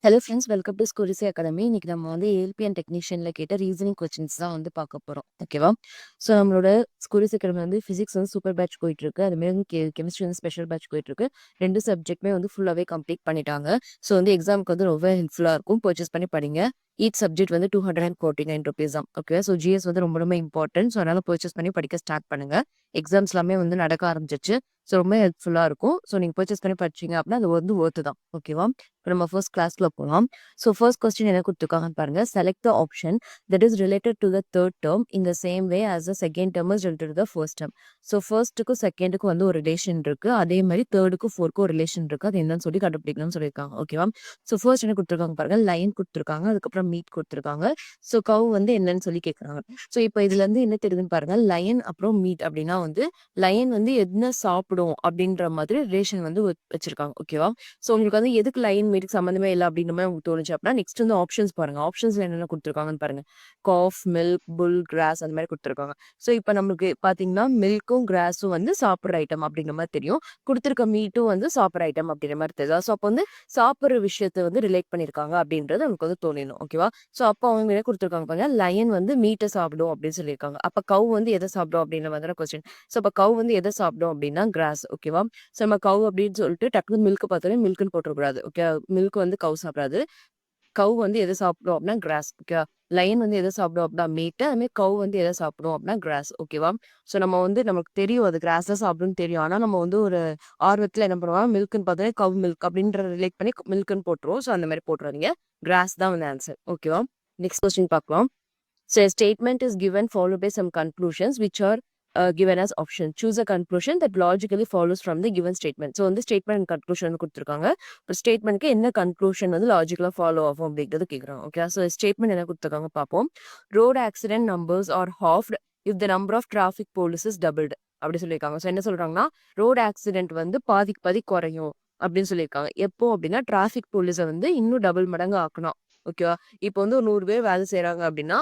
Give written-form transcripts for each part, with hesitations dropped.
Hello friends, welcome to ஸ்கூரிசி academy. இன்னைக்கு நம்ம வந்து ஏஎல்பி அண்ட் டெக்னீஷியனில் கேட்ட ரீசனிங் கொஸ்டின்ஸ் தான் வந்து பார்க்க போகிறோம். ஓகேவா? ஸோ நம்மளோட ஸ்கூரிசி அகாடமி வந்து ஃபிசிக்ஸ் வந்து சூப்பர் பேட்ச் போயிட்டு இருக்கு. அதுமாரி கெமிஸ்ட்ரி வந்து ஸ்பெஷல் பேட்ச் போயிட்டு இருக்கு. ரெண்டு சப்ஜெக்ட்டுமே வந்து ஃபுல்லாகவே கம்ப்ளீட் பண்ணிட்டாங்க. ஸோ வந்து எக்ஸாமுக்கு வந்து ரொம்ப ஹெல்ப்ஃபுல்லாக இருக்கும். பர்ச்சேஸ் பண்ணி படிங்க. ஈச் சப்ஜெக்ட் வந்து ₹249 தான். ஓகே, ஸோ ஜிஎஸ் வந்து ரொம்ப ரொம்ப இம்பார்ட்டன்ட். ஸோ அதனால பர்ச்சேஸ் பண்ணி படிக்க ஸ்டார்ட் பண்ணுங்க. எக்ஸாம்ஸ் எல்லாமே வந்து நடக்க ஆரம்பிச்சிச்சு. ஸோ ரொம்ப ஹெல்ப்ஃபுல்லாக இருக்கும். ஸோ நீங்கள் பர்ச்சேஸ் பண்ணி படிச்சீங்க அப்படின்னா அது வந்து ஒர்த்து தான். ஓகேவா? இப்போ நம்ம ஃபர்ஸ்ட் கிளாஸ்ல போகலாம். ஸோ ஃபர்ஸ்ட் கொஸ்டின் என்ன கொடுத்துருக்காங்கன்னு பாருங்க. Select the option that is related to the third term in the same way as the second term is related to the first term. So ஃபர்ஸ்ட்டுக்கும் செகண்டுக்கும் வந்து ஒரு ரிலேஷன் இருக்கு. அதே மாதிரி தேர்டுக்கும் ஃபோர்க்கும் ஒரு ரிலேஷன் இருக்கு. அது என்னன்னு சொல்லி கண்டுபிடிக்கணும்னு சொல்லியிருக்காங்க. ஓகேவா? ஸோ ஃபர்ஸ்ட் என்ன கொடுத்துருக்காங்க பாருங்க. லைன் கொடுத்துருக்காங்க, அதுக்கப்புறம் மீட் கொடுத்துருக்காங்க. ஸோ கவ் வந்து என்னன்னு சொல்லி கேட்குறாங்க. ஸோ இப்போ இதுல இருந்து என்ன தெரியுதுன்னு பாருங்க. லயன் அப்புறம் மீட் அப்படின்னா வந்து லயன் வந்து என்ன சாப்பிடும் அப்படின்ற மாதிரி ரிலேஷன் வந்து வச்சிருக்காங்க. ஓகேவா? ஸோ உங்களுக்கு வந்து எதுக்கு லைன் மீட்டுக்கு சம்மந்தமே இல்ல அப்படின்ற மாதிரி உங்களுக்கு தோணுச்சு அப்படின்னா நெக்ஸ்ட் வந்து ஆப்ஷன்ஸ் பாருங்க. ஆப்ஷன்ஸ்ல என்னென்ன கொடுத்துருக்காங்கன்னு பாருங்க. காஃப், மில்க், புல், கிராஸ் அந்த மாதிரி கொடுத்துருக்காங்க. ஸோ இப்போ நமக்கு பார்த்தீங்கன்னா மில்க்கும் கிராஸும் வந்து சாப்பிட்ற ஐட்டம் அப்படிங்கிற மாதிரி தெரியும். கொடுத்துருக்க மீட்டும் வந்து சாப்பிட்ற ஐட்டம் அப்படிங்கிற மாதிரி தெரியும். ஸோ அப்போ வந்து சாப்பிட்ற விஷயத்தை வந்து ரிலேட் பண்ணியிருக்காங்க அப்படின்றது நமக்கு வந்து தோணிடும். ஓகேவா? ஸோ அப்போ அவங்க என்ன கொடுத்துருக்காங்க பாருங்க. லயன் வந்து மீட்டை சாப்பிடும் அப்படின்னு சொல்லியிருக்காங்க. அப்போ கவ் வந்து எதை சாப்பிடும் அப்படின்ற மாதிரி கொஸ்டின். ஸோ அப்போ கவ் வந்து எதை சாப்பிடும் அப்படின்னா கிராஸ். ஓகேவா? ஸோ நம்ம கவ் அப்படின்னு சொல்லிட்டு டக்குனு மில்க் பார்த்தோன்னே மில்க்னு போட்டுறக்கூடாது. ஓகே, மில்க் வந்து கவ் சாப்பிடாது. கவ் வந்து எதை சாப்பிடும் அப்படின்னா கிராஸ். ஓகே, லயன் வந்து எதை சாப்பிடும் அப்படின்னா மீட். அதுமாதிரி கவ் வந்து எதை சாப்பிடும் அப்படின்னா கிராஸ். ஓகேவா? ஸோ நம்ம வந்து நமக்கு தெரியும் அது கிராஸ் தான் சாப்பிடும்னு தெரியும். ஆனால் நம்ம வந்து ஒரு ஆர்வத்தில் என்ன பண்ணுவோம், மில்க்னு பார்த்தோன்னே கவ் மில்க் அப்படின்ற ரிலேட் பண்ணி மில்க்னு போட்டுருவோம். ஸோ அந்த மாதிரி போட்டுறாதீங்க. கிராஸ் தான் வந்து ஆன்சர். ஓகேவா? நெக்ஸ்ட் கொஸ்டின் பார்க்கலாம். So a statement is given followed by some conclusions which are given as option. Choose a conclusion that logically follows from the given statement. So வந்து statement and conclusion கொடுத்துருக்காங்க. இப்போ ஸ்டேட்மெண்ட்க்கு என்ன conclusion வந்து லாஜிக்கலாக follow ஆகும் அப்படிங்கிறது கேட்குறாங்க. Okay, so statement என்ன கொடுத்துருக்காங்க பார்ப்போம். Road accident numbers are halved if the number of traffic police is doubled அப்படி சொல்லியிருக்காங்க. ஸோ என்ன சொல்றாங்கன்னா ரோட் ஆக்சிடென்ட் வந்து பாதிக்கு பாதி குறையும் அப்படின்னு சொல்லியிருக்காங்க. எப்போ அப்படின்னா டிராஃபிக் போலீஸை வந்து இன்னும் டபுள் மடங்கு ஆக்கணும். ஓகேவா? இப்போ வந்து ஒரு 100 பேர் வேலை செய்யறாங்க அப்படின்னா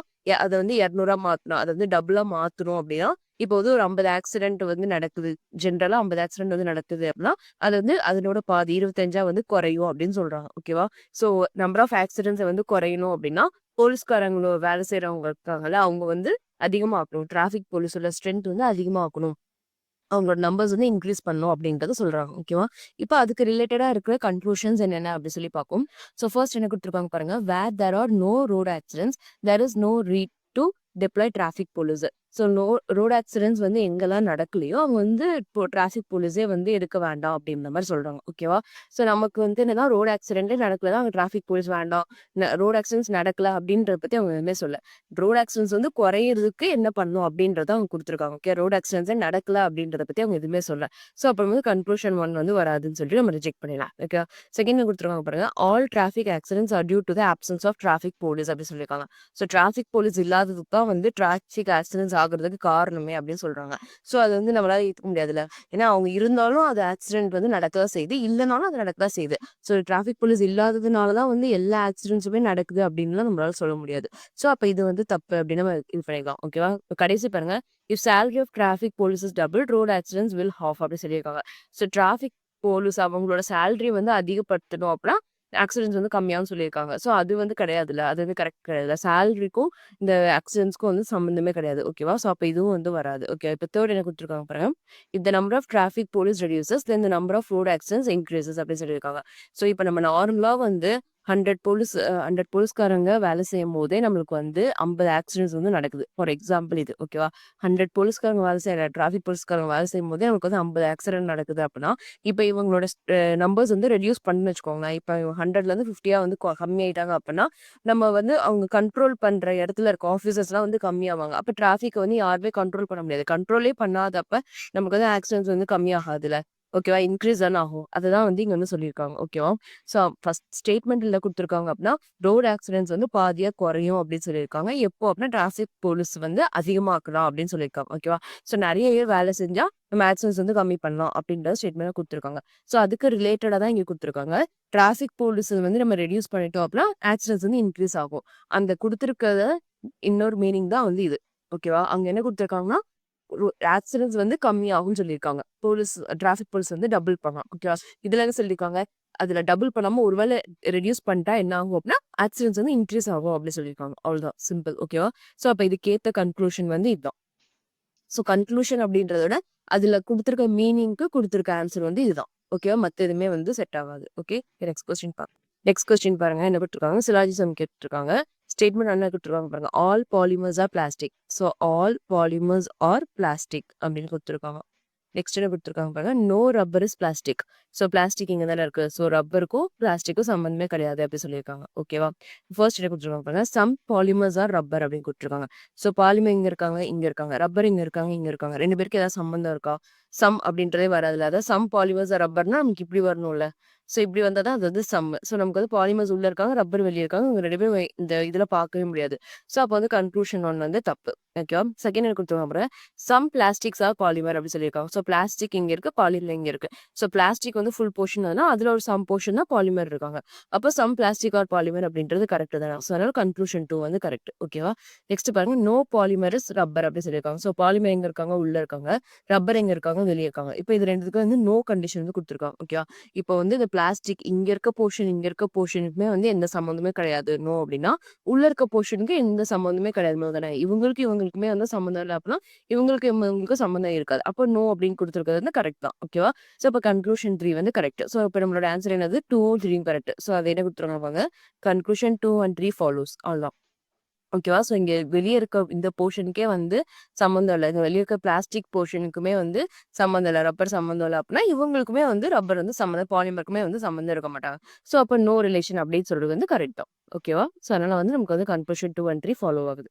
அதை வந்து 200 மாத்தணும். அதை வந்து டபுளா மாத்தணும் அப்படின்னா இப்போ வந்து ஒரு 50 ஆக்சிடென்ட் வந்து நடக்குது. ஜென்ரலா 50 ஆக்சிடென்ட் வந்து நடக்குது அப்படின்னா அது வந்து அதனோட பாதி 25 வந்து குறையும் அப்படின்னு சொல்றாங்க. ஓகேவா? ஸோ நம்பர் ஆஃப் ஆக்சிடென்ட்ஸ் வந்து குறையணும் அப்படின்னா போலீஸ்காரங்களோ வேலை செய்யறவங்க இருக்காங்கல்ல அவங்க வந்து அதிகமாக்கணும். டிராஃபிக் போலீஸோட ஸ்ட்ரென்த் வந்து அதிகமாக்கணும். அவங்களோட நம்பர்ஸ் வந்து இன்க்ரீஸ் பண்ணணும் அப்படின்றத சொல்றாங்க. ஓகேவா? இப்போ அதுக்கு ரிலேட்டடா இருக்கிற கன்க்ளூஷன்ஸ் என்னென்ன அப்படி சொல்லி பார்ப்போம். ஸோ ஃபர்ஸ்ட் என்ன கொடுத்துருக்காங்க பாருங்க. Where there are no road accidents there is no need to deploy traffic police. So road accidents வந்து எங்கெல்லாம் நடக்கலையோ அவங்க வந்து இப்போ டிராஃபிக் போலீஸே வந்து எடுக்க வேண்டாம் அப்படின்ற மாதிரி சொல்றாங்க. ஓகேவா? ஸோ நமக்கு வந்து என்னன்னா ரோட் ஆக்சிடென்ட்டே நடக்கலதான் அவங்க டிராஃபிக் போலீஸ் வேண்டாம், ரோட் ஆக்சிடென்ட்ஸ் நடக்கல அப்படின்றத பத்தி அவங்க எதுவுமே சொல்ல. ரோட் ஆக்சிடென்ட்ஸ் வந்து குறையிறதுக்கு என்ன பண்ணும் அப்படின்றத அவங்க கொடுத்துருக்காங்க. ஓகே, ரோட் ஆக்சிடென்ட்ஸே நடக்கல அப்படின்றத பத்தி அவங்க எதுவுமே சொல்ல. ஸோ அப்புறம் வந்து கன்க்ளூஷன் 1 வந்து வராதுன்னு சொல்லிட்டு நம்ம ரிஜெக்ட் பண்ணிடலாம். ஓகே, செகண்ட் கொடுத்துருக்காங்க பாருங்க. All traffic accidents are due to the absence of traffic police அப்படி சொல்லியிருக்காங்க. ஸோ டிராஃபிக் போலீஸ் இல்லாததுக்கு தான் வந்து டிராஃபிக் ஆக்சிடென்ட்ஸ் ஆகுறதுக்கு காரணமே அப்படின்னு சொல்றாங்க. ஸோ அது வந்து நம்மளால ஏற்றுக்க முடியாதுல்ல. ஏன்னா அவங்க இருந்தாலும் அது ஆக்சிடென்ட் வந்து நடக்கதான் செய்யுது, இல்லைனாலும் அது நடக்கதான் செய்யுது. ஸோ டிராஃபிக் போலீஸ் இல்லாததுனால தான் வந்து எல்லா ஆக்சிடென்ட்ஸுமே நடக்குது அப்படின்லாம் நம்மளால சொல்ல முடியாது. ஸோ அப்போ இது வந்து தப்பு அப்படின்னு நம்ம இது பண்ணிக்கலாம். ஓகேவா? கடைசி பாருங்க. If salary of traffic police is double road accidents will half அப்படி சொல்லியிருக்காங்க. ஸோ டிராஃபிக் போலீஸ் அவங்களோட சேலரி வந்து அதிகப்படுத்தணும் அப்படின்னா ஆக்சிடென்ட்ஸ் வந்து கம்மியாகும் சொல்லியிருக்காங்க. ஸோ அது வந்து கிடையாதுல்ல. அது வந்து கரெக்ட் கிடையாது. சேலரிக்கும் இந்த ஆக்சிடென்ட்ஸ்க்கும் வந்து சம்மந்தமே கிடையாது. ஓகேவா? ஸோ அப்போ இதுவும் வந்து வராது. ஓகே, இப்போ தேர்ட் என்ன கொடுத்துருக்காங்க பாருங்க. If the number of traffic police reduces then the number of road accidents increases அப்படின்னு சொல்லியிருக்காங்க. ஸோ இப்போ நம்ம நார்மலா வந்து 100 போலீஸ்காரங்க வேலை செய்யும் போதே நம்மளுக்கு வந்து 50 ஆக்சிடென்ட்ஸ் வந்து நடக்குது. ஃபார் எக்ஸாம்பிள் இது. ஓகேவா? 100 போலீஸ்காரங்க வேலை செய்யற டிராஃபிக் போலீஸ்காரங்க வேலை செய்யும் போதே நமக்கு வந்து 50 ஆக்சிடென்ட் நடக்குது அப்படின்னா இப்போ இவங்களோட நம்பர்ஸ் வந்து ரெடியூஸ் பண்ணு வச்சுக்கோங்க. இப்போ 100ல இருந்து 50 வந்து கம்மி ஆயிட்டாங்க அப்படின்னா நம்ம வந்து அவங்க கண்ட்ரோல் பண்ற இடத்துல இருக்க ஆஃபீஸர்ஸ்லாம் வந்து கம்மியாவாங்க. அப்போ டிராஃபிக் வந்து யாருமே கண்ட்ரோல் பண்ண முடியாது. கண்ட்ரோலே பண்ணாதப்ப நமக்கு வந்து ஆக்சிடென்ட்ஸ் வந்து கம்மியாகாதுல்ல. ஓகேவா? இன்க்ரீஸ் தானே ஆகும். அதுதான் வந்து இங்க வந்து சொல்லியிருக்காங்க. ஓகேவா? ஸோ ஃபர்ஸ்ட் ஸ்டேட்மெண்ட்ல கொடுத்துருக்காங்க அப்படின்னா ரோட் ஆக்சிடென்ட்ஸ் வந்து பாதியா குறையும் அப்படின்னு சொல்லியிருக்காங்க. எப்போ அப்படின்னா டிராஃபிக் போலீஸ் வந்து அதிகமாக்கலாம் அப்படின்னு சொல்லியிருக்காங்க. ஓகேவா? ஸோ நிறைய பேர் வேலை செஞ்சா நம்ம ஆக்சிடென்ட்ஸ் வந்து கம்மி பண்ணலாம் அப்படின்ற ஸ்டேட்மெண்ட் கொடுத்துருக்காங்க. ஸோ அதுக்கு ரிலேட்டடா தான் இங்க கொடுத்துருக்காங்க. டிராஃபிக் போலீஸ் வந்து நம்ம ரெடியூஸ் பண்ணிட்டோம் அப்படின்னா ஆக்சிடென்ட்ஸ் வந்து இன்க்ரீஸ் ஆகும். அந்த கொடுத்துருக்கத இன்னொரு மீனிங் தான் வந்து இது. ஓகேவா? அங்க என்ன கொடுத்துருக்காங்கன்னா ஆக்சிடென்ட்ஸ் வந்து கம்மி ஆகும்னு சொல்லியிருக்காங்க. டிராஃபிக் போலீஸ் வந்து டபுள் பண்ணலாம். ஓகேவா? இதுல என்ன சொல்லியிருக்காங்க? அதுல டபுள் பண்ணாம ஒரு வேளை ரெடியூஸ் பண்ணிட்டா என்ன ஆகும் அப்படின்னா, ஆக்சிடென்ட்ஸ் வந்து இன்க்ரீஸ் ஆகும் அப்படி சொல்லியிருக்காங்க. அவ்வளவுதான் சிம்பிள். ஓகேவா? ஸோ அப்ப இதுக்கேத்த கன்க்ளூஷன் வந்து இதுதான். ஸோ கன்க்ளூஷன் அப்படின்றத விட, அதுல குடுத்திருக்க மீனிங்க்கு குடுத்திருக்க ஆன்சர் வந்து இதுதான். ஓகேவா? மத்த எதுவுமே வந்து செட் ஆகாது. Okay. Next question next question பாருங்க. என்ன குடுத்துருக்காங்க? சிலாஜிசம் கேட்டுருக்காங்க. ஸ்டேட்மெண்ட் என்ன குடுத்துருக்காங்க பாருங்க. All polymers are plastic. So all polymers are plastic அப்படின்னு குடுத்துருக்காங்க. நெக்ஸ்ட் என்ன குடுத்துருக்காங்க பாருங்க. No rubber is plastic. So plastic இங்க தானே இருக்கு. ஸோ ரப்பருக்கும் பிளாஸ்டிக்கும் சம்மந்தமே கிடையாது அப்படி சொல்லியிருக்காங்க. ஓகேவா? ஃபர்ஸ்ட் என்ன குடுத்துருக்காங்க பாருங்க. சம் பாலிமர்ஸ் ஆர் ரப்பர் அப்படின்னு குடுத்துருக்காங்க. ஸோ பாலிமர் இங்க இருக்காங்க, இங்க இருக்காங்க. ரப்பர் இங்க இருக்காங்க, இங்க இருக்காங்க. 2 பேருக்கு ஏதாவது சம்மந்தம் இருக்கா? சம் அப்படின்றதே வராதுல்ல. அதாவது சம் பாலிமர்ஸ் ஆர் ரப்பர்னா நமக்கு இப்படி வரணும்ல. ஸோ இப்படி வந்தா தான் அது வந்து சம். ஸோ நமக்கு வந்து பாலிமர்ஸ் உள்ள இருக்காங்க, ரப்பர் வெளிய இருக்காங்க. இவங்க 2 பேரும் இந்த இதுல பார்க்கவே முடியாது. ஸோ அப்போ வந்து கன்க்ளூஷன் 1 வந்து தப்பு. ஓகேவா? செகண்ட் என்ன குடுத்துருக்காங்க பாருங்க. சம் பிளாஸ்டிக்ஸ் ஆர் பாலிமர் அப்படி சொல்லியிருக்காங்க. ஸோ பிளாஸ்டிக் இங்க இருக்கு, பாலிமர் இங்க இருக்கு. ஸோ பிளாஸ்டிக் வந்து ஃபுல் போர்ஷன் அதுல ஒரு சம் போர்ஷன் தான் பாலிமர் இருக்காங்க. அப்போ சம் பிளாஸ்டிக் ஆர் பாலிமர் அப்படின்றது கரெக்ட் தானே. ஸோ அதனால கன்க்ளூஷன் 2 வந்து கரெக்ட். ஓகேவா? நெக்ஸ்ட் பாருங்க. நோ பாலிமர் இஸ் ரப்பர் அப்படி சொல்லியிருக்காங்க. ஸோ பாலிமர் எங்க இருக்காங்க? உள்ள இருக்காங்க. ரப்பர் எங்க இருக்காங்க? வெளிய இருக்காங்க. இப்போ இது 2த்துக்கும் வந்து நோ கண்டிஷன் வந்து குடுத்துருக்காங்க. ஓகேவா? இப்போ வந்து இந்த பிளாஸ்டிக் இங்க இருக்க போர்ஷன், இங்க இருக்க போர்ஷனுக்குமே வந்து எந்த சம்மந்தமே கிடையாது. நோ அப்படின்னா, உள்ள இருக்க போர்ஷனுக்கு எந்த சம்மந்தமே கிடையாது தானே. இவங்களுக்குமே வந்து சம்மந்தம் இல்ல அப்படின்னா, இவங்களுக்கும் சம்மந்தம் இருக்காது. அப்போ நோ அப்படின்னு குடுத்துருக்கிறது வந்து கரெக்ட் தான். ஓகேவா? ஸோ அப்போ கன்க்ளூஷன் 3 வந்து கரெக்ட். ஸோ இப்போ நம்மளோட ஆன்சர் என்னது? 2ம் 3யும் கரெக்ட். ஸோ அது என்ன குடுத்துருக்காங்க பாருங்க. Conclusion 2 and 3 follows. அவ்வளோதான். ஓகேவா? ஸோ இங்க வெளிய இருக்க இந்த போர்ஷனுக்கே வந்து சம்மந்தம் இல்ல. இங்க வெளிய இருக்க பிளாஸ்டிக் போர்ஷனுக்குமே வந்து சம்மந்தம் இல்ல. ரப்பர் சம்மந்தம் இல்ல அப்படின்னா, இவங்களுக்குமே வந்து ரப்பர் வந்து சம்மந்தம் பாலிமருக்குமே வந்து சம்மந்தம் இருக்க மாட்டாங்க. ஸோ அப்ப நோ ரிலேஷன் அப்படின்னு சொல்றது வந்து கரெக்ட் தான். ஓகேவா? ஸோ அதனால வந்து நமக்கு வந்து கன்க்ளூஷன் 2 அண்ட் 3 ஃபாலோ ஆகுது.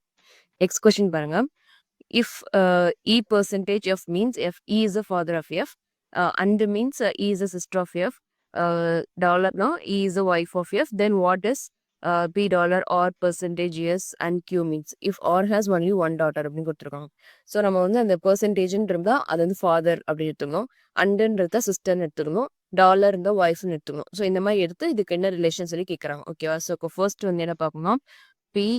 நெக்ஸ்ட் கொஸ்டின் பாருங்க. If E percentage F means F E is the father of F, and means E is the sister of F, dollar no E is the wife of F, then what does P dollar R percentage S and Q means? If R has only one daughter அப்படின்னு கொடுத்துருக்காங்க. So நம்ம வந்து அந்த பெர்சன்டேஜ்ன்னு இருந்தா அது வந்து father அப்படின்னு எடுத்துக்கணும். அண்டுன்றத சிஸ்டர்னு எடுத்துக்கணும். டாலர் இருந்தா ஒய்ஃப்னு எடுத்துக்கணும். ஸோ இந்த மாதிரி எடுத்து இதுக்கு என்ன ரிலேஷன் சொல்லி கேட்குறாங்க. ஓகேவா? ஸோ ஃபர்ஸ்ட் வந்து என்ன பார்க்கணும்? P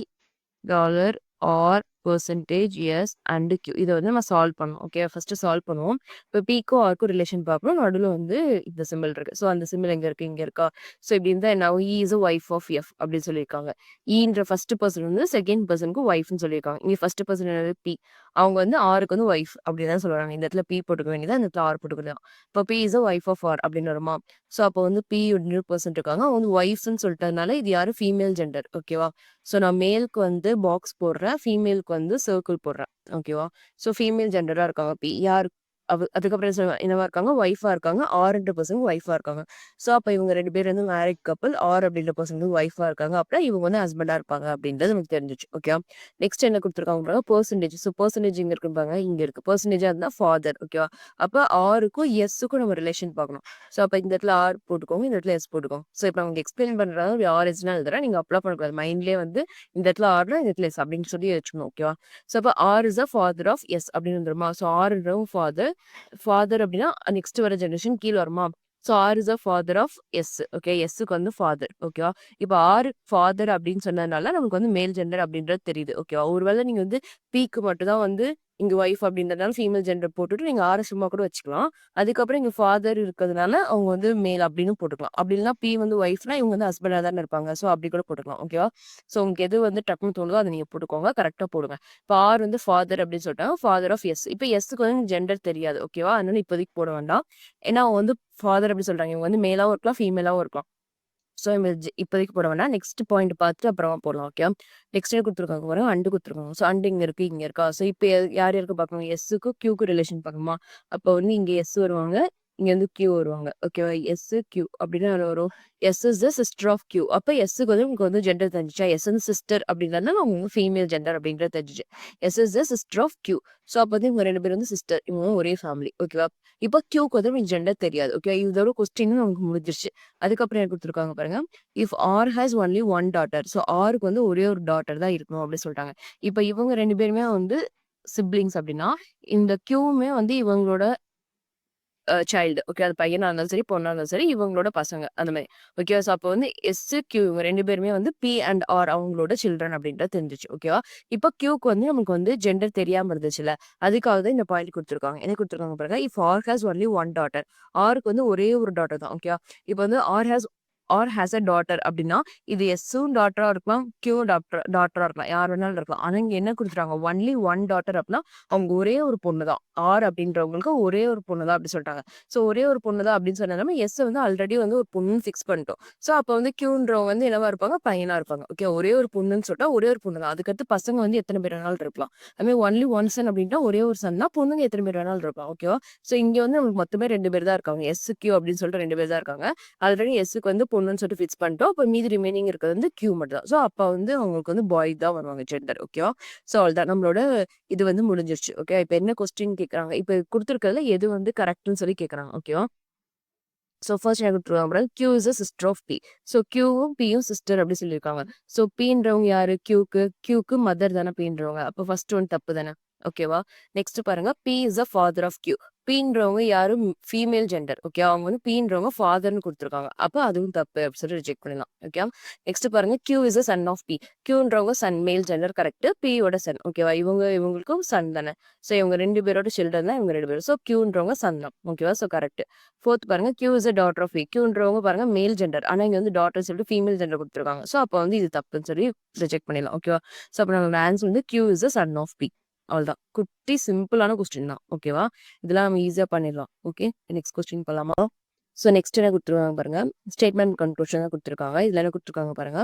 dollar R percentage S and Q இதை வந்து நம்ம சால்வ் பண்ணணும். ஓகே, ஃபர்ஸ்ட் சால்வ் பண்ணுவோம். இப்போ பிக்கும் ஆர்க்கும் ரிலேஷன் பார்க்கணும். நடுவில் வந்து இந்த சிம்பிள் இருக்கு. ஸோ அந்த சிம்பிள் எங்க இருக்கு? இங்க இருக்கா? ஸோ இப்படி இருந்தா என்ன ஆகும்? இ இஸ் ஒய்ஃப் ஆஃப் எஃப் அப்படின்னு சொல்லியிருக்காங்க. ஈன்ற ஃபர்ஸ்ட் பர்சன் வந்து செகண்ட் பர்சனுக்கு ஒய்ஃப்னு சொல்லியிருக்காங்க. இங்க ஃபர்ஸ்ட் பர்சன் என்னது? பி. அவங்க வந்து ஆருக்கு வந்து ஒய்ஃப் அப்படின்னு தான் சொல்றாங்க. இந்த இடத்துல பி போட்டுக்க வேண்டியதா, இந்த இடத்துல ஆர் போட்டுக்க வேண்டியதான். இப்போ B is wife of R அப்படின்னு வருமா? ஸோ அப்போ வந்து பி 100% இருக்காங்க. அவங்க வந்து ஒய்ஃப்னு சொல்லிட்டதுனால இது யாரு? Female gender. ஓகேவா? ஸோ நான் மேலுக்கு வந்து பாக்ஸ் போடுறேன், ஃபீமேலுக்கு வந்து சர்க்கிள் போடுறேன். ஓகேவா? ஸோ ஃபீமேல் ஜெண்டரா இருக்காங்க பி. யார் அதுக்கப்புறம் என்னவா இருக்காங்க? ஒய்ஃபா இருக்காங்க. ஆர்ன்ற பர்சன் ஒய்ஃபா இருக்காங்க. ஸோ அப்ப இவங்க 2 பேர் வந்து மேரிட் கப்பிள். ஆர் அப்படின்ற பர்சன் வந்து ஒய்ஃபா இருக்காங்க. அப்புறம் இவங்க வந்து ஹஸ்பண்டா இருப்பாங்க அப்படின்றது நமக்கு தெரிஞ்சிச்சு. ஓகே. நெக்ஸ்ட் என்ன கொடுத்துருக்காங்க பாருங்க, பெர்சன்டேஜ். ஸோ பெர்சன்டேஜ் இங்க இருக்கு பாருங்க, இங்க இருக்கு. பெர்சன்டேஜா இருந்தா ஃபாதர். ஓகேவா? அப்ப ஆருக்கும் எஸ்ஸுக்கும் நம்ம ரிலேஷன் பார்க்கணும். ஸோ அப்ப இந்த இடத்துல ஆர் போட்டுக்கோங்க, இந்த இடத்துல எஸ் போட்டுக்கோங்க. ஸோ இப்போ அவங்க எக்ஸ்பிளைன் பண்றாங்க ஆர் எஸ்னா எழுதுறேன். நீங்க அப்ளை பண்ணக்கூடாது. மைண்ட்லேயே வந்து இந்த இடத்துல ஆர்னா இந்த இடத்துல எஸ் அப்படின்னு சொல்லி வச்சுக்கணும். ஓகேவா? ஸோ அப்போ R is a father of S அப்படின்னு வந்துருமா? ஸோ ஆர்ன்றவும் ஃபாதர். ஃபாதர் அப்படின்னா நெக்ஸ்ட் வர ஜெனரேஷன் கீழே வருமா? So R is a father of S. Okay, எஸ்ஸுக்கு வந்து ஃபாதர். ஓகேவா? இப்போ ஆர் ஃபாதர் அப்படின்னு சொன்னதுனால நமக்கு வந்து மேல் ஜெண்டர் அப்படின்றது தெரியுது. ஓகேவா? ஒருவேளை நீங்க வந்து பீக்கு மட்டும் தான் வந்து இங்க ஒய்ஃப் அப்படின்றதுனால ஃபீமேல் ஜெண்டர் போட்டுட்டு நீங்க ஆர் சும்மா கூட வச்சுக்கலாம். அதுக்கப்புறம் இங்க ஃபாதர் இருக்கிறதுனால அவங்க வந்து மேல் அப்படின்னு போட்டுக்கலாம். அப்படி இல்லைன்னா பி வந்து ஒய்ஃப்னா இவங்க வந்து ஹஸ்பண்டா தானே இருப்பாங்க. ஸோ அப்படி கூட போட்டுக்கலாம். ஓகேவா? ஸோ உங்களுக்கு எது வந்து டக்குன்னு தோணுதோ அதை நீங்க போட்டுக்கோங்க. கரெக்டா போடுங்க. இப்போ ஆர் வந்து ஃபாதர் அப்படின்னு சொல்லிட்டாங்க. Father of S. இப்போ எஸ்க்கு வந்து ஜெண்டர் தெரியாது. ஓகேவா? அதனால இப்போதைக்கு போட வேண்டாம். ஏன்னா அவங்க வந்து ஃபாதர் அப்படி சொல்றாங்க. இவங்க வந்து மேலாவும் இருக்கலாம், ஃபீமேலாவும் இருக்கலாம். ஸோ இப்போதைக்கு போட வேண்டாம். நெக்ஸ்ட் பாயிண்ட் பார்த்துட்டு அப்புறமா போடலாம். ஓகே. நெக்ஸ்ட் கொடுத்துருக்காங்க பாருங்க, அண்டு கொடுத்துருக்காங்க. ஸோ அண்டு இங்க இருக்கு, இங்க இருக்கா? ஸோ இப்போ யார் யாருக்கு பார்க்கணும்? எஸ்ஸுக்கும் கியூக்கு ரிலேஷன் பார்க்கணுமா? அப்போ வந்து இங்க எஸ் வருவாங்க, இங்க வந்து கியூ வருவாங்க. ஓகேவா? எஸ் கியூ அப்படின்னா வரும். S is the sister of Q. அப்போ எஸ்ஸுக்கு வந்து உங்களுக்கு வந்து ஜெண்டர் தெரிஞ்சிச்சா? எஸ் வந்து சிஸ்டர் அப்படின்றதுனால அவங்க ஃபீமேல் ஜெண்டர் அப்படின்றது தெரிஞ்சிச்சு. S is the sister of Q. So அப்போ வந்து இவங்க 2 பேர் வந்து சிஸ்டர். இவங்க ஒரே ஃபேமிலி. ஓகேவா? இப்போ கியூக்கு வந்து உங்களுக்கு ஜெண்டர் தெரியாது. ஓகே, இதோட கொஸ்டின் நமக்கு முடிஞ்சிருச்சு. அதுக்கப்புறம் என்ன கொடுத்துருக்காங்க பாருங்க. If R has only one daughter. So ஆருக்கு வந்து ஒரே ஒரு டாட்டர் தான் இருக்கணும் அப்படின்னு சொல்லிட்டாங்க. இப்போ இவங்க 2 பேருமே வந்து சிப்ளிங்ஸ் அப்படின்னா இந்த கியூவுமே வந்து இவங்களோட சைல்டு. ஓகே. அது பையனா இருந்தாலும் சரி, பொண்ணா இருந்தாலும் சரி, இவங்களோட பசங்க அந்த மாரி. ஓகேவா? ஸோ அப்போ வந்து எஸ், கியூ இவங்க 2 பேருமே வந்து பி அண்ட் ஆர் அவங்களோட சில்ட்ரன் அப்படின்றது தெரிஞ்சுச்சு. ஓகேவா? இப்போ கியூக்கு வந்து நமக்கு வந்து ஜெண்டர் தெரியாம இருந்துச்சுல்ல, அதுக்காக தான் இந்த பாயிண்ட் குடுத்துருக்காங்க. என்ன குடுத்துருக்காங்க பாருங்க. If R has only one daughter. ஆருக்கு வந்து ஒரே ஒரு டாட்டர் தான். ஓகேவா? இப்போ வந்து ஆர் ஹாஸ் அ டாட்டர் அப்படின்னா, இது எஸ்ஸும் டாட்டரா இருக்கலாம், கியூவும் டாட்டரா இருக்கலாம். யார் வேணாலும் இருக்கலாம். ஆனா இங்க என்ன குடுத்துட்டாங்க, ஒன்லி ஒன் டாட்டர் அப்படின்னா, அவங்க ஒரே ஒரு பொண்ணு தான். ஆர் அப்படின்றவங்களுக்கு ஒரே ஒரு பொண்ணு தான் அப்படி சொல்லிட்டாங்க. ஸோ ஒரே ஒரு பொண்ணு தான் அப்படின்னு சொன்னதுனால எஸ் வந்து ஆல்ரெடி வந்து ஒரு பொண்ணுன்னு ஃபிக்ஸ் பண்ணிட்டோம். ஸோ அப்போ வந்து கியூன்றவங்க வந்து என்னவா இருப்பாங்க, பையனா இருப்பாங்க. ஓகே. ஒரே ஒரு பொண்ணுன்னு சொல்லிட்டா ஒரே ஒரு பொண்ணு தான். அதுக்கடுத்து பசங்க வந்து எத்தனை பேர் வேணாலும் இருக்கலாம். அதுமாதிரி ஒன்லி ஒன் சன் அப்படின்னா ஒரே ஒரு சன் தான். பொண்ணுங்க எத்தனை பேர் வேணாலும் இருக்கலாம். ஓகேவா? ஸோ இங்க வந்து நமக்கு மொத்தமே 2 பேர் தான் இருக்காங்க. எஸ், கியூ அப்படின்னு சொல்லிட்டு 2 பேர் தான் இருக்காங்க. ஆல்ரெடி எஸ்ஸுக்கு வந்து பொண்ணுன்னு சொல்லிட்டு ஃபிக்ஸ் பண்ணிட்டோம். அப்போ மீதி ரிமைனிங் இருக்கிறது வந்து கியூ மட்டும் தான். ஸோ அப்போ வந்து அவங்களுக்கு வந்து பாய் தான் வருவாங்க ஜெண்டர். ஓகேவா? ஸோ அவ்வளோதான் நம்மளோட இது வந்து முடிஞ்சிருச்சு. ஓகே. இப்போ என்ன கொஸ்டின் கேட்குறாங்க, இப்போ குடுத்துருக்கிறதுல எது வந்து கரெக்ட்ன்னு சொல்லி கேட்குறாங்க. ஓகேவா? ஸோ ஃபர்ஸ்ட் என்ன குடுத்துருக்காங்க பாருங்க. Q is a sister of B. So கியூவும் பியும் சிஸ்டர் அப்படி சொல்லியிருக்காங்க. ஸோ பின்றவங்க யாரு? கியூக்கு மதர் தானே பின்றவங்க. அப்போ ஃபர்ஸ்ட் ஒன் தப்பு தானே. ஓகேவா? நெக்ஸ்ட் பாருங்க. B is a father of Q. பின்றவங்க யாரும் ஃபீமேல் ஜெண்டர். ஓகே. அவங்க வந்து பின்றவங்க ஃபாதர்னு குடுத்துருக்காங்க. அப்போ அதுவும் தப்பு அப்படின்னு சொல்லி ரிஜெக்ட் பண்ணிடலாம். ஓகே. நெக்ஸ்ட் பாருங்க. Q is a son of B. கியூன்றவங்க சன் மேல் ஜெண்டர் கரெக்ட். பியோட சன். ஓகேவா? இவங்களுக்கும் சன் தானே. ஸோ இவங்க 2 பேரோட சில்ட்ரன் தான் இவங்க 2 பேரும். ஸோ கியூன்றவங்க சன் தான். ஓகேவா? So correct. ஃபோர்த் பாருங்க. Q is a daughter of B. கியூன்றவங்க பாருங்க மேல் ஜெண்டர். ஆனா இங்க வந்து டாட்டர் சொல்லிட்டு ஃபீமேல் ஜெண்டர் குடுத்துருக்காங்க. ஸோ அப்போ வந்து இது தப்புன்னு சொல்லி ரிஜெக்ட் பண்ணிடலாம். ஓகேவா? ஸோ அப்போ நம்மளோட ஆன்சர் வந்து Q is a son of P. அவ்வளோதான். குட்டி சிம்பிளான கொஸ்டின் தான். ஓகேவா? இதெல்லாம் நம்ம ஈஸியா பண்ணிடலாம். ஓகே. நெக்ஸ்ட் கொஸ்டின் போலாமா? ஸோ நெக்ஸ்ட் என்ன குடுத்துருக்காங்க பாருங்க. ஸ்டேட்மெண்ட் கன்க்ளூஷன் தான் குடுத்துருக்காங்க. இதுல என்ன குடுத்துருக்காங்க பாருங்க.